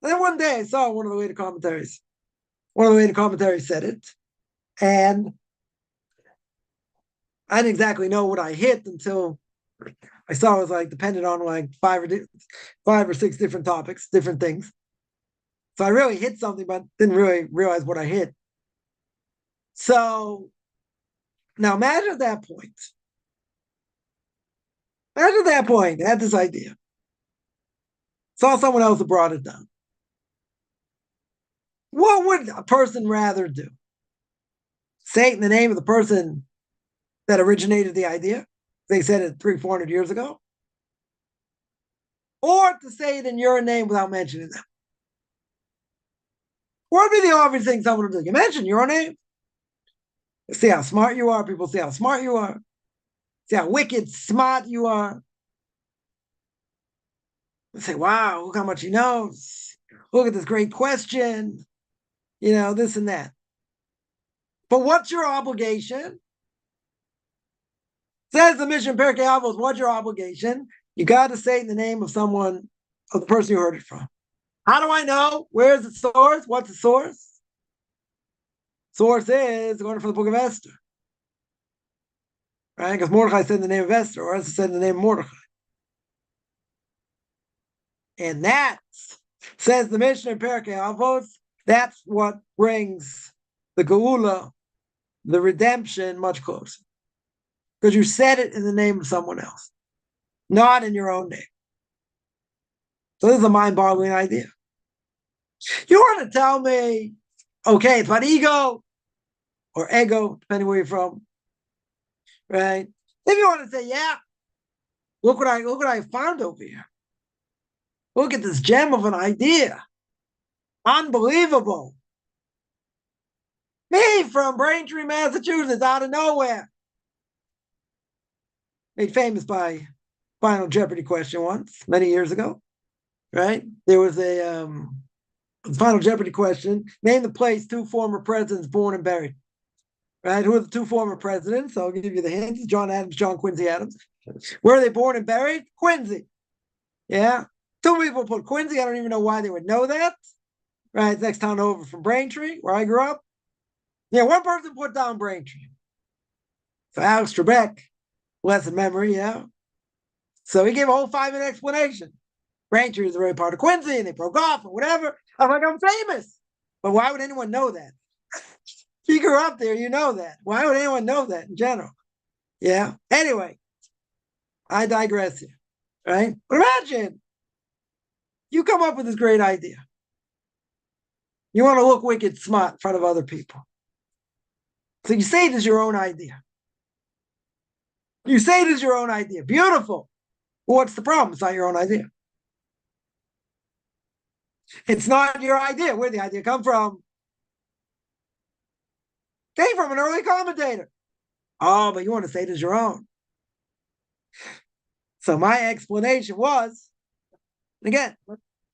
And then one day I saw one of the later commentaries. One of the later commentaries said it, and I didn't exactly know what I hit until I saw it was depended on five or six different topics, different things. So I really hit something, but didn't really realize what I hit. So now imagine at that point. Imagine at that point, I had this idea. Saw someone else who brought it down. What would a person rather do? Say it in the name of the person that originated the idea? They said it 300-400 years ago. Or to say it in your name without mentioning them. What would be the obvious thing someone would do? You mention your name. See how smart you are. People see how smart you are. See how wicked smart you are. They say, wow, look how much he knows. Look at this great question. This and that. But what's your obligation? Says the mission Pirkei Avos, what's your obligation? You got to say it in the name of someone, of the person you heard it from. How do I know? Where's the source? What's the source? Source is going from the Book of Esther. Right? Because Mordechai said in the name of Esther, or Esther said in the name of Mordechai. And that, says the Mishnah in Pirkei Avos, that's what brings the Geula, the redemption, much closer. Because you said it in the name of someone else, not in your own name. So this is a mind-boggling idea. You want to tell me, okay, it's about ego or ego, depending where you're from. right? If you want to say, yeah, look what I found over here. Look at this gem of an idea. Unbelievable. Me from Braintree, Massachusetts, out of nowhere. Made famous by Final Jeopardy question once, many years ago, right? There was a Final Jeopardy question. Name the place 2 former presidents born and buried. Right? Who are the 2 former presidents? I'll give you the hints. John Adams, John Quincy Adams. Where are they born and buried? Quincy. Yeah. 2 people put Quincy. I don't even know why they would know that. Right? Next town over from Braintree, where I grew up. Yeah, 1 person put down Braintree. So Alex Trebek, blessed memory, yeah. So he gave a whole 5-minute explanation. Braintree is a very part of Quincy, and they broke off or whatever. I'm like, I'm famous. But why would anyone know that? You grew up there, you know that. Why would anyone know that in general? Yeah. Anyway, I digress here. Right? But imagine you come up with this great idea. You want to look wicked smart in front of other people. So you say it is your own idea. You say it is your own idea. Beautiful. Well, what's the problem? It's not your own idea. It's not your idea. Where'd the idea come from? Came from an early commentator. Oh, but you want to say it is your own. So my explanation was, again,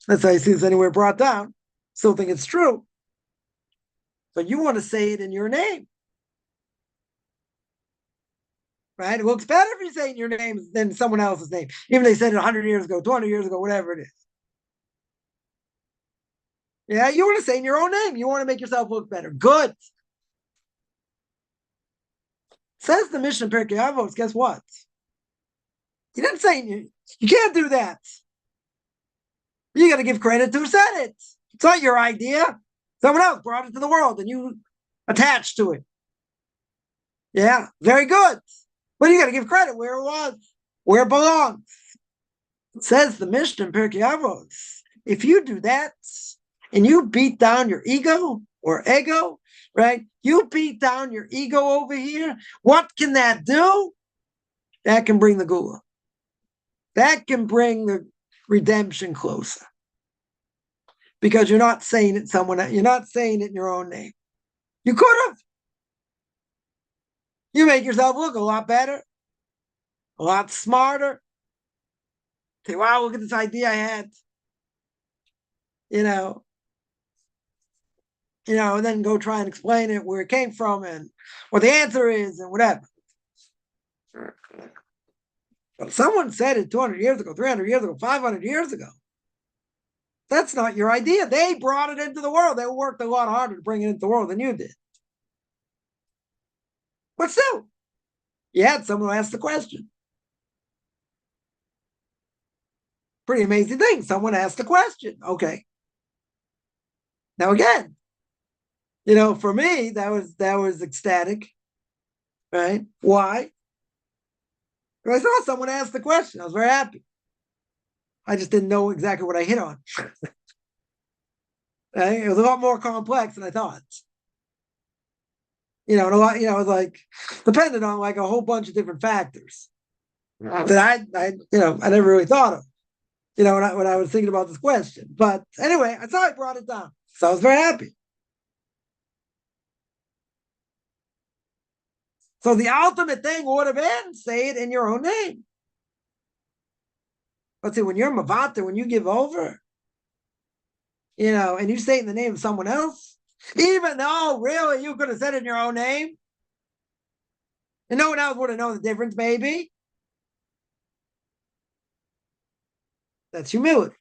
let's say see this anywhere brought down, still think it's true, but you want to say it in your name. Right? It looks better if you say it in your name than someone else's name. Even if they said it 100 years ago, 200 years ago, whatever it is. Yeah, you want to say it in your own name. You want to make yourself look better. Good. Says the Mishnah Pirkei Avos, guess what? You didn't say you can't do that. You got to give credit to who said it. It's not your idea. Someone else brought it to the world and you attached to it. Yeah, very good. But you got to give credit where it was, where it belongs. It says the Mishnah in Pirkei Avos, if you do that and you beat down your ego or ego, right? You beat down your ego over here. What can that do? That can bring the gula. That can bring the redemption closer. Because you're not saying it you're not saying it in your own name. You could have. You make yourself look a lot better, a lot smarter. Say, wow, look at this idea I had. And then go try and explain it, where it came from and what the answer is and whatever. But someone said it 200 years ago, 300 years ago, 500 years ago. That's not your idea. They brought it into the world. They worked a lot harder to bring it into the world than you did. But still, you had someone who asked the question. Pretty amazing thing. Someone asked the question. Okay. Now again, for me, that was ecstatic. Right? Why? Because I saw someone ask the question. I was very happy. I just didn't know exactly what I hit on. Right? It was a lot more complex than I thought. And a lot, it was like depended on like a whole bunch of different factors that I never really thought of, when I was thinking about this question. But anyway, I thought I brought it down. So I was very happy. So the ultimate thing would have been say it in your own name. Let's see, when you're Mavata, when you give over, and you say it in the name of someone else, even though really you could have said it in your own name, and no one else would have known the difference, maybe. That's humility.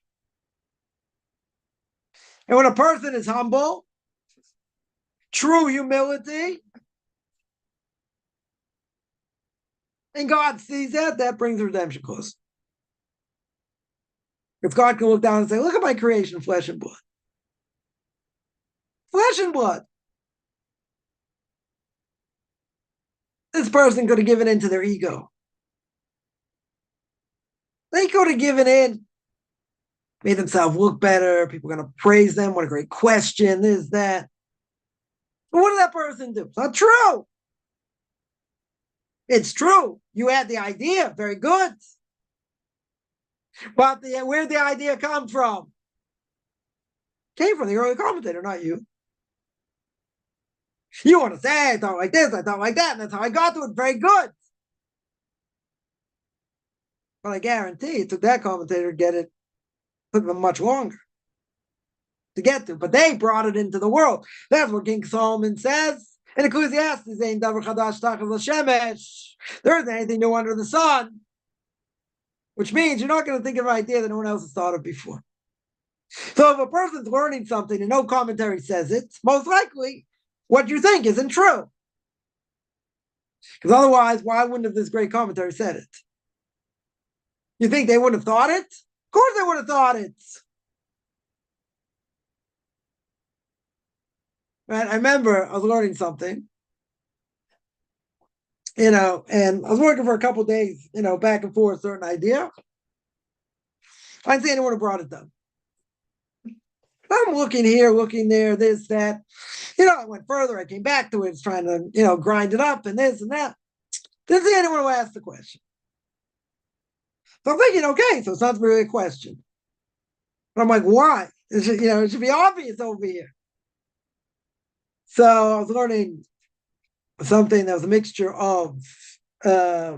And when a person is humble, true humility, and God sees that brings redemption close. If God can look down and say, look at my creation, flesh and blood. Flesh and blood. This person could have given in to their ego. They could have given in, made themselves look better. People are going to praise them. What a great question. This, that. But what did that person do? It's not true. It's true. You had the idea. Very good. But where'd the idea come from? Came from the early commentator, not you. You want to say, I thought like this, I thought like that, and that's how I got to it. Very good. But I guarantee it took that commentator to get it, took them much longer to get to. But they brought it into the world. That's what King Solomon says in Ecclesiastes. There isn't anything new under the sun. Which means you're not going to think of an idea that no one else has thought of before. So if a person's learning something and no commentary says it, most likely what you think isn't true. Because otherwise, why wouldn't have this great commentary said it? You think they wouldn't have thought it? Of course they would have thought it. Right? I remember I was learning something, and I was working for a couple of days, back and forth, a certain idea. I didn't see anyone who brought it down. I'm looking here, looking there, this, that. I went further. I came back to it. It's trying to, grind it up and this and that. Didn't see anyone who asked the question. So I'm thinking, okay, so it's not really a question. But I'm like, why? It should be obvious over here. So I was learning something that was a mixture of, what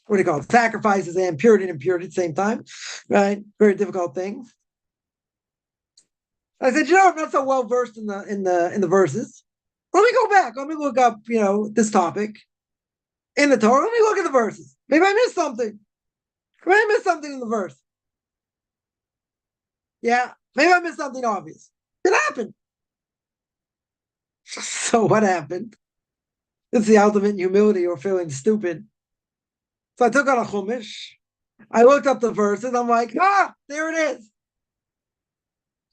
do you call it? Sacrifices and purity at the same time, right? Very difficult things. I said, I'm not so well versed in the verses. Let me go back. Let me look up, this topic in the Torah. Let me look at the verses. Maybe I missed something. Maybe I missed something in the verse. Yeah, maybe I missed something obvious. It happened. So what happened? It's the ultimate humility or feeling stupid. So I took out a chumash. I looked up the verses. I'm like, there it is.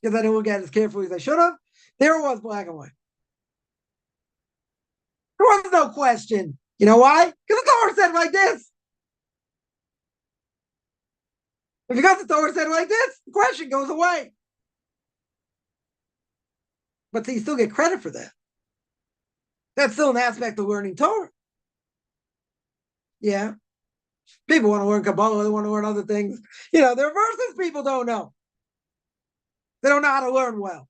Because I didn't look at it as carefully as I should have. There it was, black and white. There was no question. You know why? Because the Torah said like this. If you got the Torah said like this, the question goes away. But you still get credit for that. That's still an aspect of learning Torah. Yeah. People want to learn Kabbalah, they want to learn other things. There are verses people don't know. They don't know how to learn well.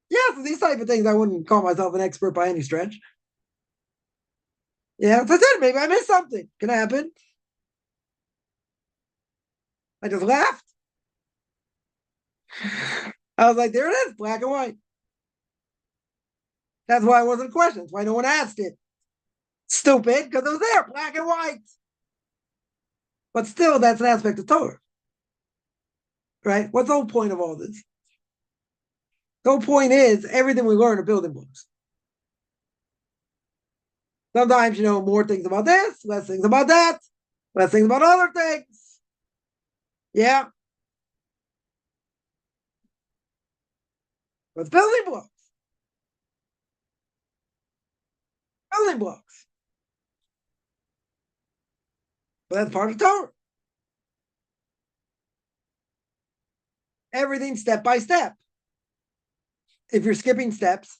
Yeah, so these type of things, I wouldn't call myself an expert by any stretch. Yeah, so I said, maybe I missed something. Can happen. I just laughed. I was like, there it is, black and white. That's why it wasn't a question. That's why no one asked it. Stupid, because it was there, black and white. But still, that's an aspect of Torah. Right? What's the whole point of all this? The whole point is everything we learn are building blocks. Sometimes you know more things about this, less things about that, less things about other things. Yeah. But it's building blocks. Building blocks. But that's part of Torah. Everything step by step. If you're skipping steps,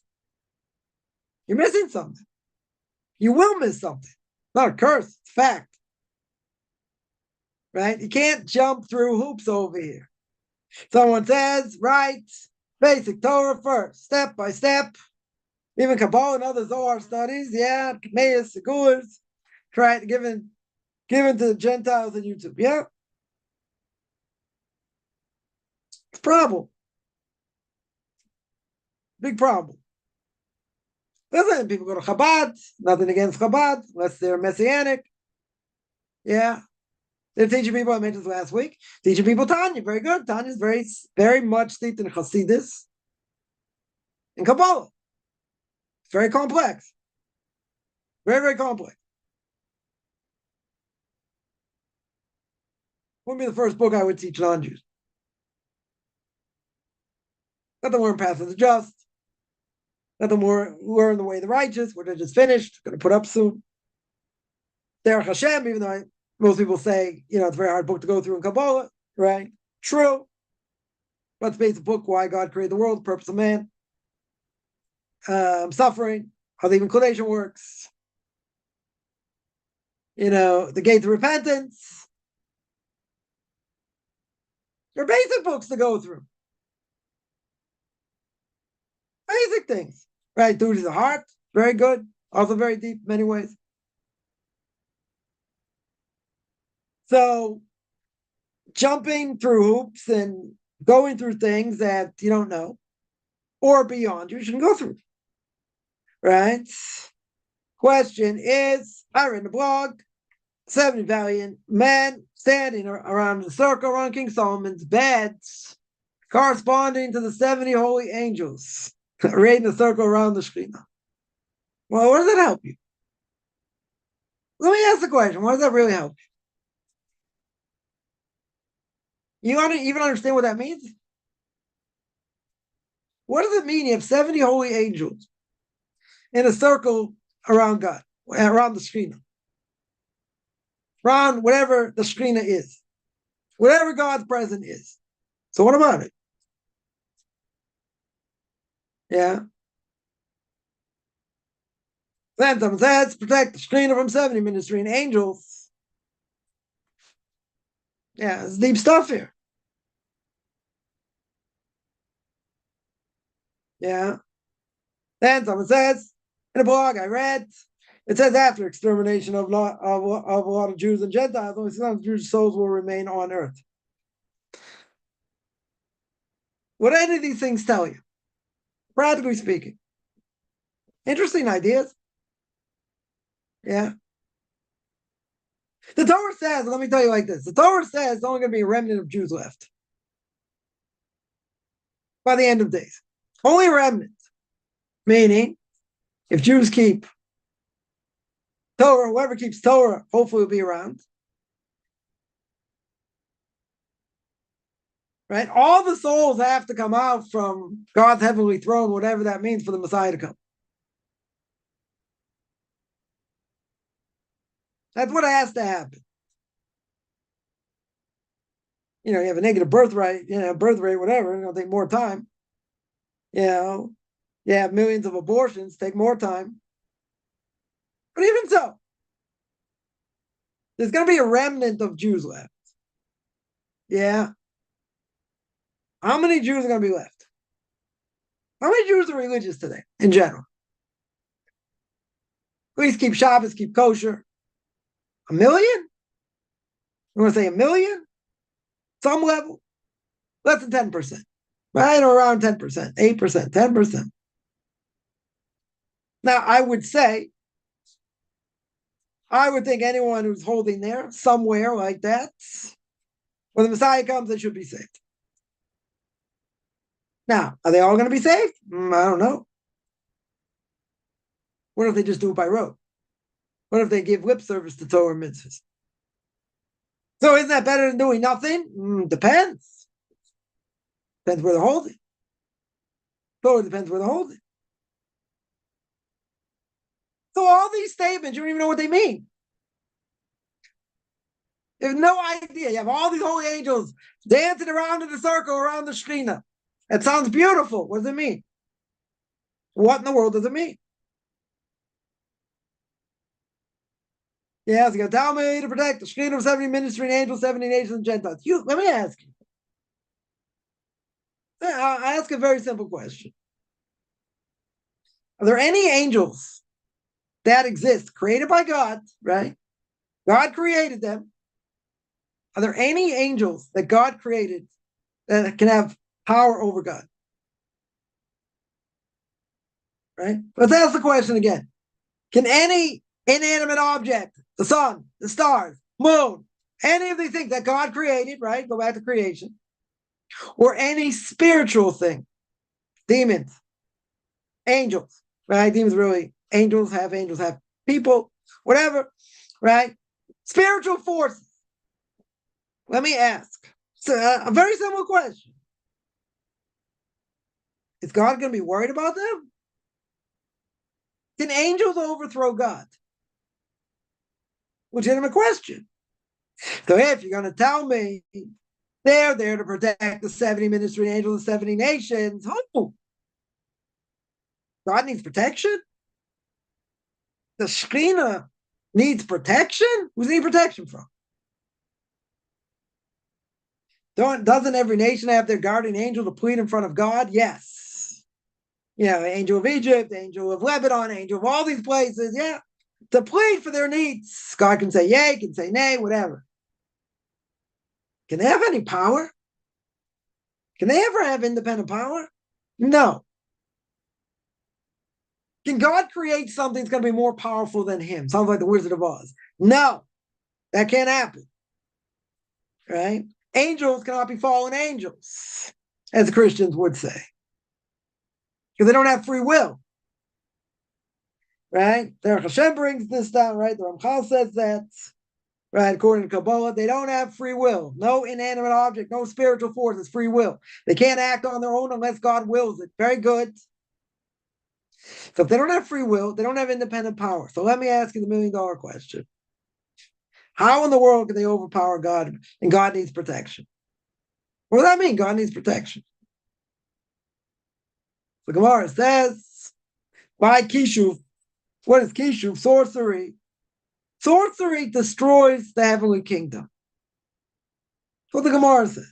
you're missing something. You will miss something. It's not a curse, it's fact. Right? You can't jump through hoops over here. Someone says, right, basic Torah first, step by step. Even Kabbalah and other Zohar studies, yeah, Kmeis, Segulas, right, given to the Gentiles on YouTube. Yeah. It's a problem. Big problem. Listen, people go to Chabad, nothing against Chabad, unless they're Messianic. Yeah. They're teaching people, I mentioned this last week, teaching people Tanya, very good. Tanya is very, very much steeped in Hasidus and Kabbalah. It's very complex. Very, very complex. Wouldn't be the first book I would teach non-Jews. Let them learn paths of the just. Let them learn the way of the righteous, which I just finished, going to put up soon. Derech Hashem, even though most people say, it's a very hard book to go through in Kabbalah, right? True. But it's based on book, why God created the world, the purpose of man. Suffering, how the inclination works. The gate of repentance. They're basic books to go through. Basic things. Right? Duties of the heart, very good. Also very deep in many ways. So jumping through hoops and going through things that you don't know or beyond, you shouldn't go through. Right? Question is, I read in the blog, 70 valiant men standing around the circle around King Solomon's bed, corresponding to the 70 holy angels, arrayed in a circle around the Shekhinah. Well, what does that help you? Let me ask the question, what does that really help you? You want to even understand what that means? What does it mean you have 70 holy angels in a circle around God, around the Shekhinah? Around whatever the Shekhinah is, whatever God's presence is. So what about it? Yeah. Then someone says, protect the Shekhinah from 70 ministering angels. Yeah, it's deep stuff here. Yeah. Then someone says, in a blog I read, it says after extermination of a lot of Jews and Gentiles, only some Jewish souls will remain on earth. What do any of these things tell you? Practically speaking. Interesting ideas. Yeah. The Torah says, let me tell you like this, the Torah says there's only going to be a remnant of Jews left by the end of days. Only a remnant. Meaning, if Jews keep Torah, whoever keeps Torah, hopefully will be around. Right? All the souls have to come out from God's heavenly throne, whatever that means, for the Messiah to come. That's what has to happen. You have a negative birth rate, whatever, it'll take more time. You have millions of abortions, take more time. But even so, there's going to be a remnant of Jews left. Yeah. How many Jews are going to be left? How many Jews are religious today, in general? Please keep Shabbos, keep kosher. 1 million? You want to say 1 million? Some level? Less than 10%. Right? Or around 10%, 8%, 10%. Now, I would think anyone who's holding there, somewhere like that, when the Messiah comes, they should be saved. Now, are they all going to be saved? I don't know. What if they just do it by rote? What if they give lip service to Torah mitzvahs? So isn't that better than doing nothing? Depends. Depends where they're holding. Torah depends where they're holding. So all these statements, you don't even know what they mean. You have no idea. You have all these holy angels dancing around in a circle around the Shekhinah. It sounds beautiful. What does it mean? What in the world does it mean? Yeah, so you're going to tell me to protect the Shekhinah of 70 ministering angels, 70 nations and Gentiles. Let me ask you. I ask a very simple question. Are there any angels that exist, created by God, right? God created them. Are there any angels that God created that can have power over God? Right? Let's ask the question again. Can any inanimate object, the sun, the stars, moon, any of these things that God created, right? Go back to creation. Or any spiritual thing, demons, angels, right? Demons really, angels have people, whatever, right? Spiritual forces. Let me ask. So, a very simple question. Is God going to be worried about them? Can angels overthrow God? Legitimate question. So if you're going to tell me they're there to protect the 70 ministering angels and 70 nations, God needs protection? the Shekhinah needs protection? Who's need protection from? Doesn't every nation have their guardian angel to plead in front of God? Yes. Angel of Egypt, angel of Lebanon, angel of all these places, yeah, to plead for their needs. God can say yay, can say nay, whatever. Can they have any power? Can they ever have independent power? No. Can God create something that's going to be more powerful than him? Sounds like the Wizard of Oz. No, that can't happen. Right? Angels cannot be fallen angels, as the Christians would say, because they don't have free will. Right? The Hashem brings this down, right? The Ramchal says that, right? According to Kabbalah, they don't have free will. No inanimate object, no spiritual force is free will. They can't act on their own unless God wills it. Very good. So if they don't have free will, they don't have independent power. So let me ask you the $1,000,000 question. How in the world can they overpower God and God needs protection? What does that mean? God needs protection. The Gemara says, by Kishuv, what is Kishuv? Sorcery. Sorcery destroys the heavenly kingdom. That's what the Gemara says.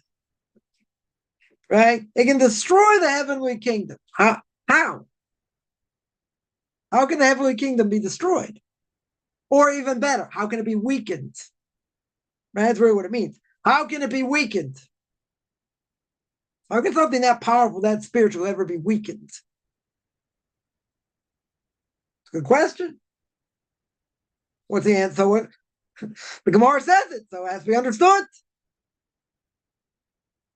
Right? It can destroy the heavenly kingdom. How? How can the heavenly kingdom be destroyed? Or even better, how can it be weakened? Right? That's really what it means. How can it be weakened? How can something that powerful, that spiritual, ever be weakened? It's a good question. What's the answer? So the Gemara says it, so it has to be understood.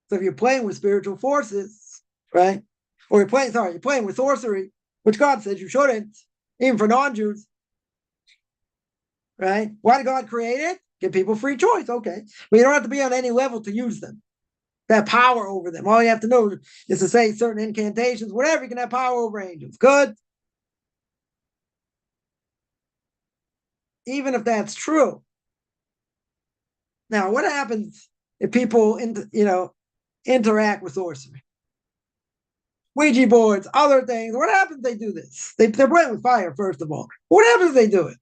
So if you're playing with spiritual forces, right? Or you're playing with sorcery, which God says you shouldn't, even for non-Jews. Right? Why did God create it? Give people free choice, okay. But you don't have to be on any level to use them. That power over them. All you have to know is to say certain incantations, whatever, you can have power over angels. Good. Even if that's true. Now, what happens if people interact with sorcery? Ouija boards, other things. What happens if they do this? They're playing with fire, first of all. What happens if they do it?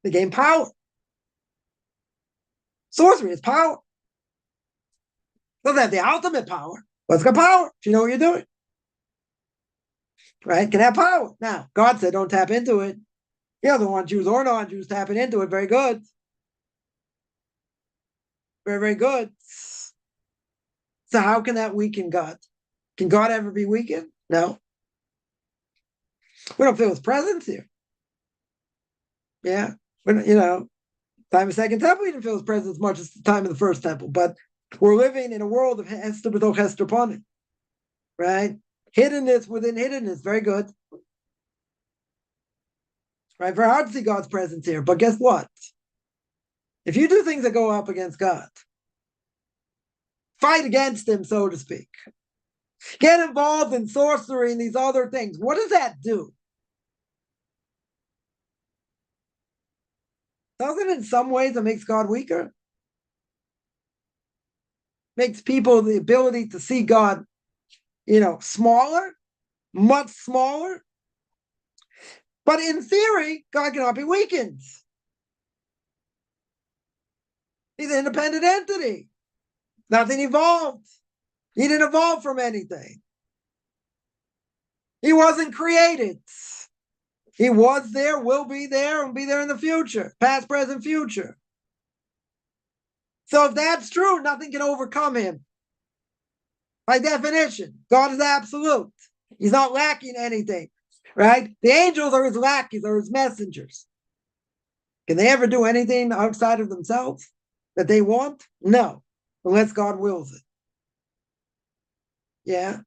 They gain power. Sorcery is power. Doesn't have the ultimate power, but it's got power. You know what you're doing. Right? Can have power. Now, God said don't tap into it. He doesn't want Jews or non-Jews tapping into it. Very good. Very, very good. So how can that weaken God? Can God ever be weakened? No. We don't feel his presence here. Yeah. Time of Second Temple, we didn't feel his presence as much as the time of the First Temple. But we're living in a world of Hester b'toch Hester panim. Right? Hiddenness within hiddenness. Very good. Right? Very hard to see God's presence here. But guess what? If you do things that go up against God, fight against him, so to speak, get involved in sorcery and these other things, what does that do? Doesn't in some ways it makes God weaker? Makes people the ability to see God, smaller, much smaller. But in theory, God cannot be weakened. He's an independent entity. Nothing evolved. He didn't evolve from anything. He wasn't created. He was there, will be there, and be there in the future. Past, present, future. So if that's true, nothing can overcome him. By definition, God is absolute. He's not lacking anything. Right? The angels are his lackeys, are his messengers. Can they ever do anything outside of themselves that they want? No, unless God wills it. Yeah.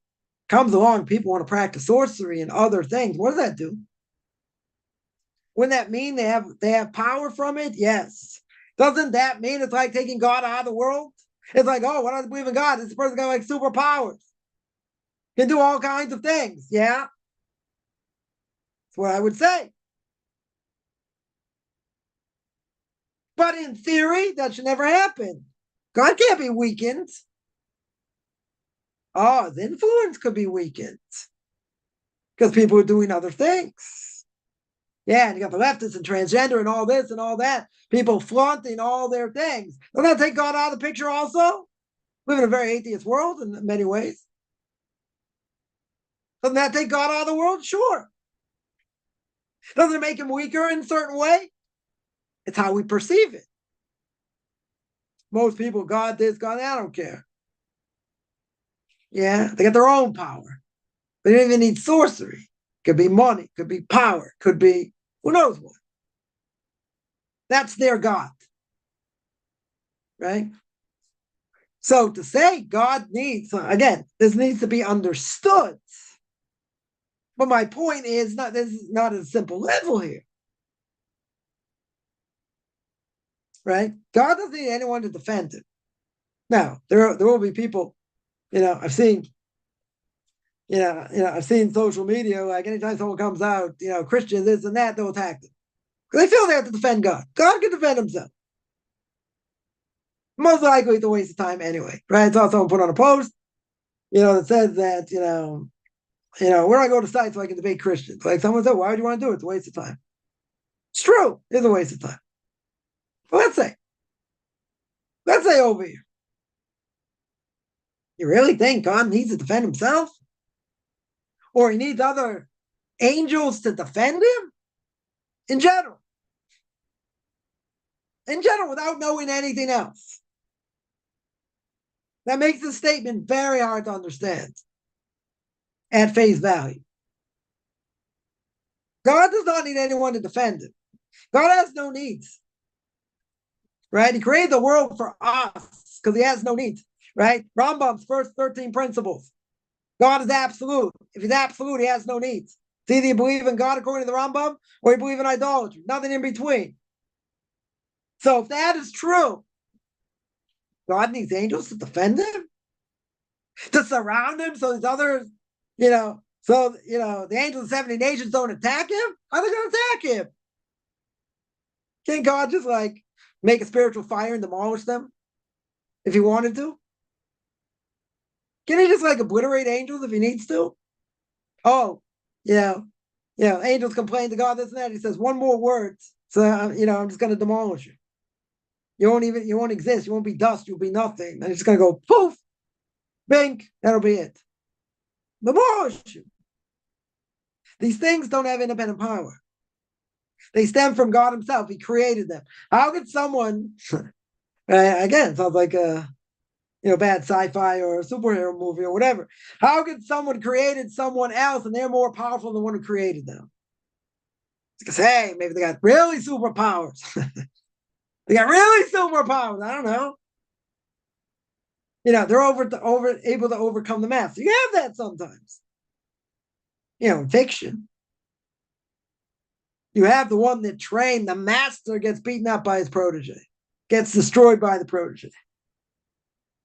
Comes along, people want to practice sorcery and other things. What does that do? Wouldn't that mean they have power from it? Yes. Doesn't that mean it's like taking God out of the world? It's like, oh, why don't I believe in God? This person got like superpowers. Can do all kinds of things. Yeah. That's what I would say. But in theory, that should never happen. God can't be weakened. Oh, his influence could be weakened. because people are doing other things. Yeah, and you got the leftists and transgender and all this and all that. People flaunting all their things. Doesn't that take God out of the picture also? We live in a very atheist world in many ways. Doesn't that take God out of the world? Sure. Doesn't it make him weaker in a certain way? It's how we perceive it. Most people, God this, God that, I don't care. Yeah, they got their own power. They don't even need sorcery. Could be money, could be power, could be who knows what. That's their God. Right? So to say God needs, again, this needs to be understood. But my point is, this is not a simple level here. Right? God doesn't need anyone to defend him. Now, there will be people, I've seen social media, like anytime someone comes out, Christian, this and that, they'll attack them. Because they feel they have to defend God. God can defend himself. Most likely it's a waste of time anyway, right? I saw someone put on a post, that says that, where do I go to site so I can debate Christians? Like someone said, why would you want to do it? It's a waste of time. It's true. It's a waste of time. But let's say over here, you really think God needs to defend himself? Or he needs other angels to defend him? In general, without knowing anything else. That makes the statement very hard to understand at face value. God does not need anyone to defend him. God has no needs. Right? He created the world for us because he has no needs. Right? Rambam's first 13 principles. God is absolute. If he's absolute, he has no needs. It's either you believe in God according to the Rambam or you believe in idolatry. Nothing in between. So if that is true, God needs angels to defend him, to surround him so these others, the angels of 70 nations don't attack him. How are they going to attack him? Can't God just make a spiritual fire and demolish them if he wanted to? Can he just obliterate angels if he needs to? Oh, angels complain to God this and that. He says one more word, so I'm just going to demolish you. You won't exist. You won't be dust. You'll be nothing. And it's just going to go poof, bink. That'll be it. Demolish you. These things don't have independent power. They stem from God himself. He created them. How could someone, again, sounds like a bad sci-fi or a superhero movie or whatever. How could someone created someone else and they're more powerful than the one who created them? Because, hey, maybe they got really superpowers. They got really superpowers. I don't know. They're able to overcome the math. So you have that sometimes. In fiction. You have the one that trained, the master gets beaten up by his protege, gets destroyed by the protege.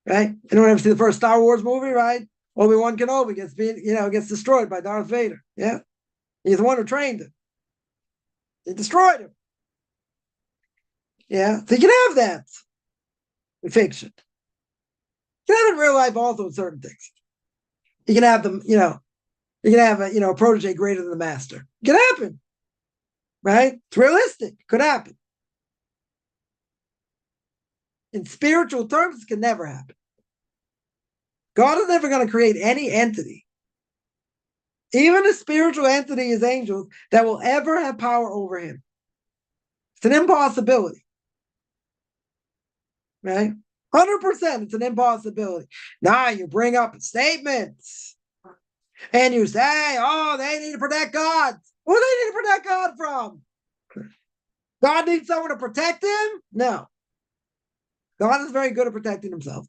Right? Anyone ever see the first Star Wars movie, right? Obi-Wan Kenobi gets destroyed by Darth Vader. Yeah. He's the one who trained him. He destroyed him. Yeah. So you can have that in fiction. You can have in real life also certain things. You can have them, you can have a protege greater than the master. It can happen. Right? It's realistic. It could happen. In spiritual terms, it can never happen. God is never going to create any entity, even a spiritual entity as angels, that will ever have power over him. It's an impossibility. Right? 100%, it's an impossibility. Now you bring up statements and you say, oh, they need to protect God. Who do they need to protect God from? God needs someone to protect him? No. God is very good at protecting himself.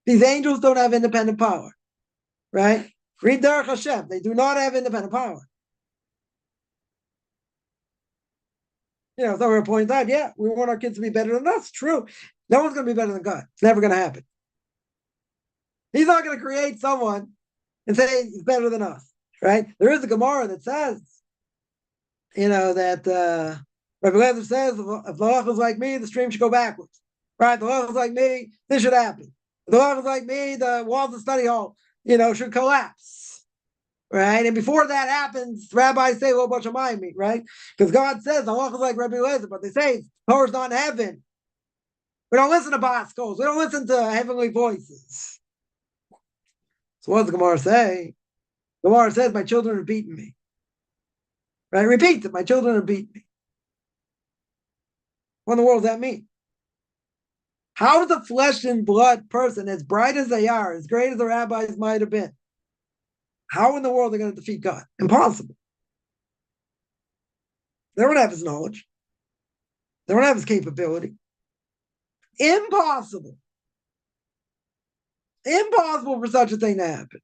These angels don't have independent power, right? Read Derech Hashem. They do not have independent power. Somewhere points out, yeah, we want our kids to be better than us. True. No one's going to be better than God. It's never going to happen. He's not going to create someone and say he's better than us, right? There is a Gemara that says, that Rabbi Lezer says, if the Lach is like me, the stream should go backwards. Right? The Lach is like me, this should happen. If the Lach is like me, the walls of the study hall, should collapse. right? And before that happens, rabbis say, well, bunch of me, right? Because God says, Allah is like Rabbi Eliezer, but they say Torah's not in heaven. We don't listen to Baskos. We don't listen to heavenly voices. So what does the Gemara say? The Gemara says, my children have beaten me. Right? Repeat it, my children have beaten me. What in the world does that mean? How is a flesh and blood person, as bright as they are, as great as the rabbis might have been, how in the world are they going to defeat God? Impossible. They don't have his knowledge. They don't have his capability. Impossible. Impossible for such a thing to happen.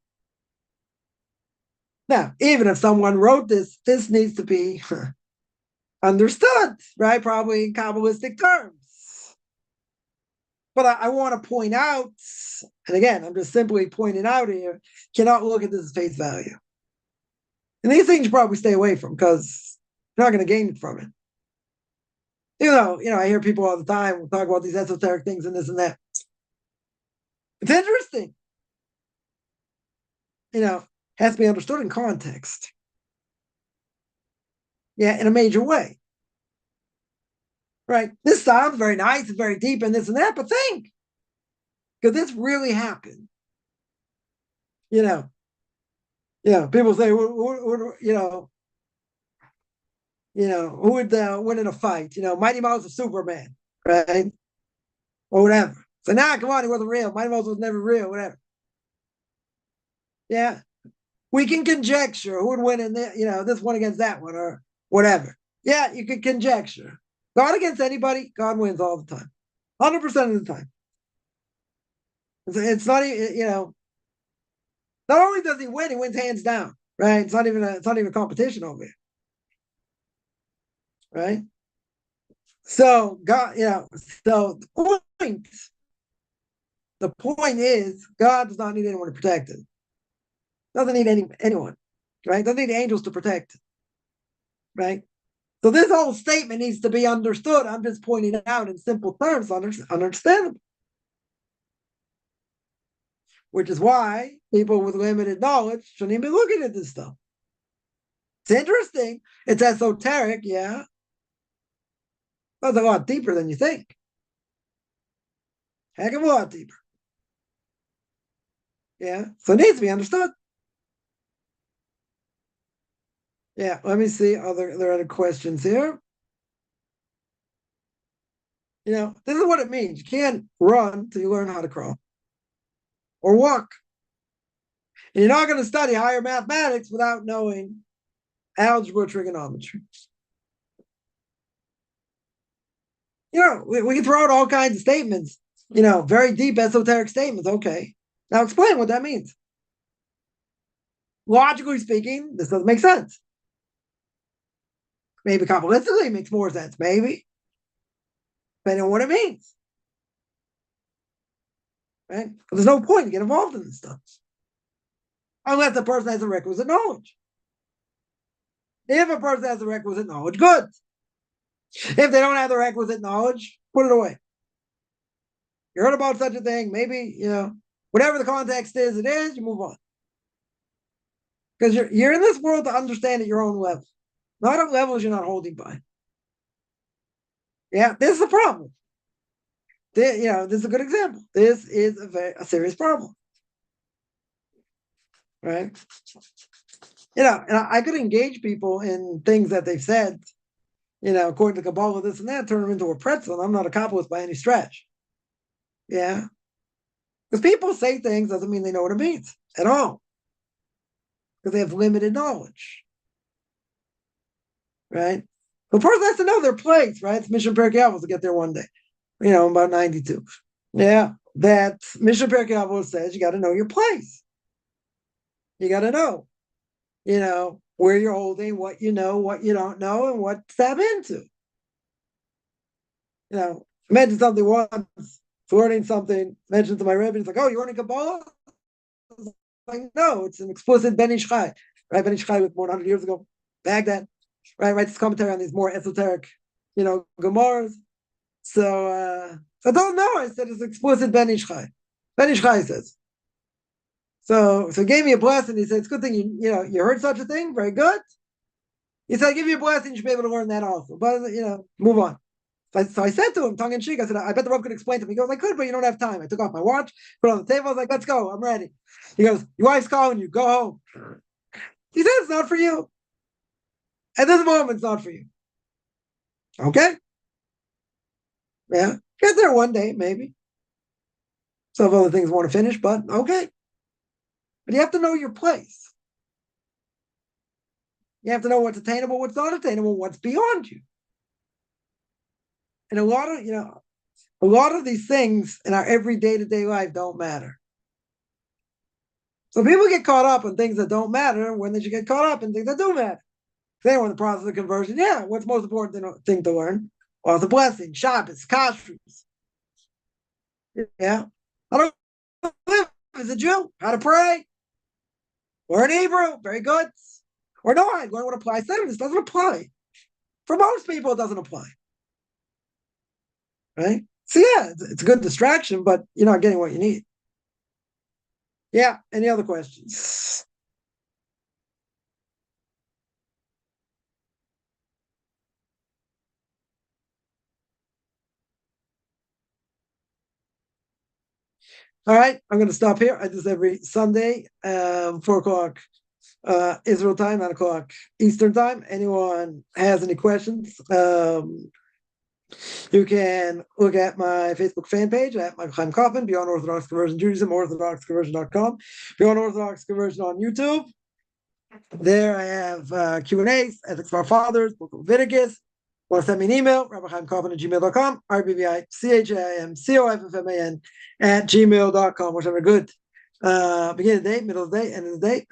Now, even if someone wrote this, this needs to be understood, right? Probably in Kabbalistic terms. But I want to point out, and again, I'm just simply pointing out here, cannot look at this as face value. And these things you probably stay away from because you're not going to gain from it. I hear people all the time talk about these esoteric things and this and that. It's interesting. Has to be understood in context. Yeah, in a major way. Right? This sounds very nice and very deep and this and that, but think. Because this really happened. People say, who would win in a fight? Mighty Mouse or Superman, right? Or whatever. So now, come on, he wasn't real. Mighty Mouse was never real, whatever. Yeah. We can conjecture who would win in this one against that one or whatever. Yeah, you can conjecture. God against anybody, God wins all the time. 100% of the time. It's not even, not only does he win, he wins hands down, right? It's not even a competition over here. Right? So God, so the point is God does not need anyone to protect him. Doesn't need anyone, right? Doesn't need angels to protect him. Right? So this whole statement needs to be understood. I'm just pointing it out in simple terms, understandable. Which is why people with limited knowledge shouldn't even be looking at this stuff. It's interesting. It's esoteric, yeah. But it's a lot deeper than you think. Heck of a lot deeper. Yeah. So it needs to be understood. Yeah, let me see. There are other questions here. This is what it means. You can't run till you learn how to crawl or walk. And you're not going to study higher mathematics without knowing algebra, trigonometry. We can throw out all kinds of statements, very deep esoteric statements. Okay. Now explain what that means. Logically speaking, this doesn't make sense. Maybe Kabbalistically it makes more sense, maybe. Depending on what it means. Right? But there's no point in getting involved in this stuff. Unless the person has the requisite knowledge. If a person has the requisite knowledge, good. If they don't have the requisite knowledge, put it away. You heard about such a thing, maybe, whatever the context is, it is, you move on. Because you're in this world to understand at your own level. Not at levels you're not holding by. Yeah, this is a problem. This is a good example. This is a serious problem. Right? And I could engage people in things that they've said, according to Kabbalah, this and that, turn them into a pretzel. I'm not a Kabbalist by any stretch. Yeah. Because people say things doesn't mean they know what it means at all. Because they have limited knowledge. Right? The person has to know their place, right? It's Mission Pirkei Avos to get there one day. About 92. Yeah. That Mission Pirkei Avos says you got to know your place. You got to know, where you're holding, what you know, what you don't know, and what to step into. I mentioned something once, learning something, mentioned to my Rebbe, he's like, oh, you're learning Kabbalah? Like, no, it's an explicit Ben Ish Chai, right? Ben Ish Chai was more than 100 years ago, Baghdad, right? Writes this commentary on these more esoteric, Gemaras. So I don't know. I said it's explicit Ben Ish Chai. Ben Ish Chai says. So he gave me a blessing. He said, it's a good thing you heard such a thing. Very good. He said, I give you a blessing. You should be able to learn that also. But, move on. So I said to him, tongue in cheek, I said, I bet the Rav could explain to me. He goes, I could, but you don't have time. I took off my watch, put it on the table. I was like, let's go. I'm ready. He goes, your wife's calling you. Go home. He said, it's not for you. At this moment, it's not for you. Okay? Yeah. Get there one day, maybe. Some other things want to finish, but okay. But you have to know your place. You have to know what's attainable, what's not attainable, what's beyond you. And a lot of these things in our every day-to-day life don't matter. So people get caught up on things that don't matter when they should get caught up in things that do matter. They were in the process of conversion. Yeah, what's the most important thing to learn? Well, the blessing, Shabbos, kashrus. Yeah. How to live as a Jew, how to pray. Learn Hebrew, very good. Or no, I learn what applies to them. This doesn't apply. For most people, it doesn't apply. Right? So yeah, it's a good distraction, but you're not getting what you need. Yeah, any other questions? All right, I'm going to stop here. I do this every Sunday, 4 o'clock Israel time, 9 o'clock Eastern time. Anyone has any questions, you can look at my Facebook fan page at Michael Chaim Kaufman, Beyond Orthodox Conversion Judaism, orthodoxconversion.com, Beyond Orthodox Conversion on YouTube. There I have Q&As, Ethics of Our Fathers, Book of Leviticus. Want to send me an email, rabbichaimkaufman@gmail.com, RBBICHAIMCOFFMAN @gmail.com. Wish have a good beginning of the day, middle of the day, end of the day.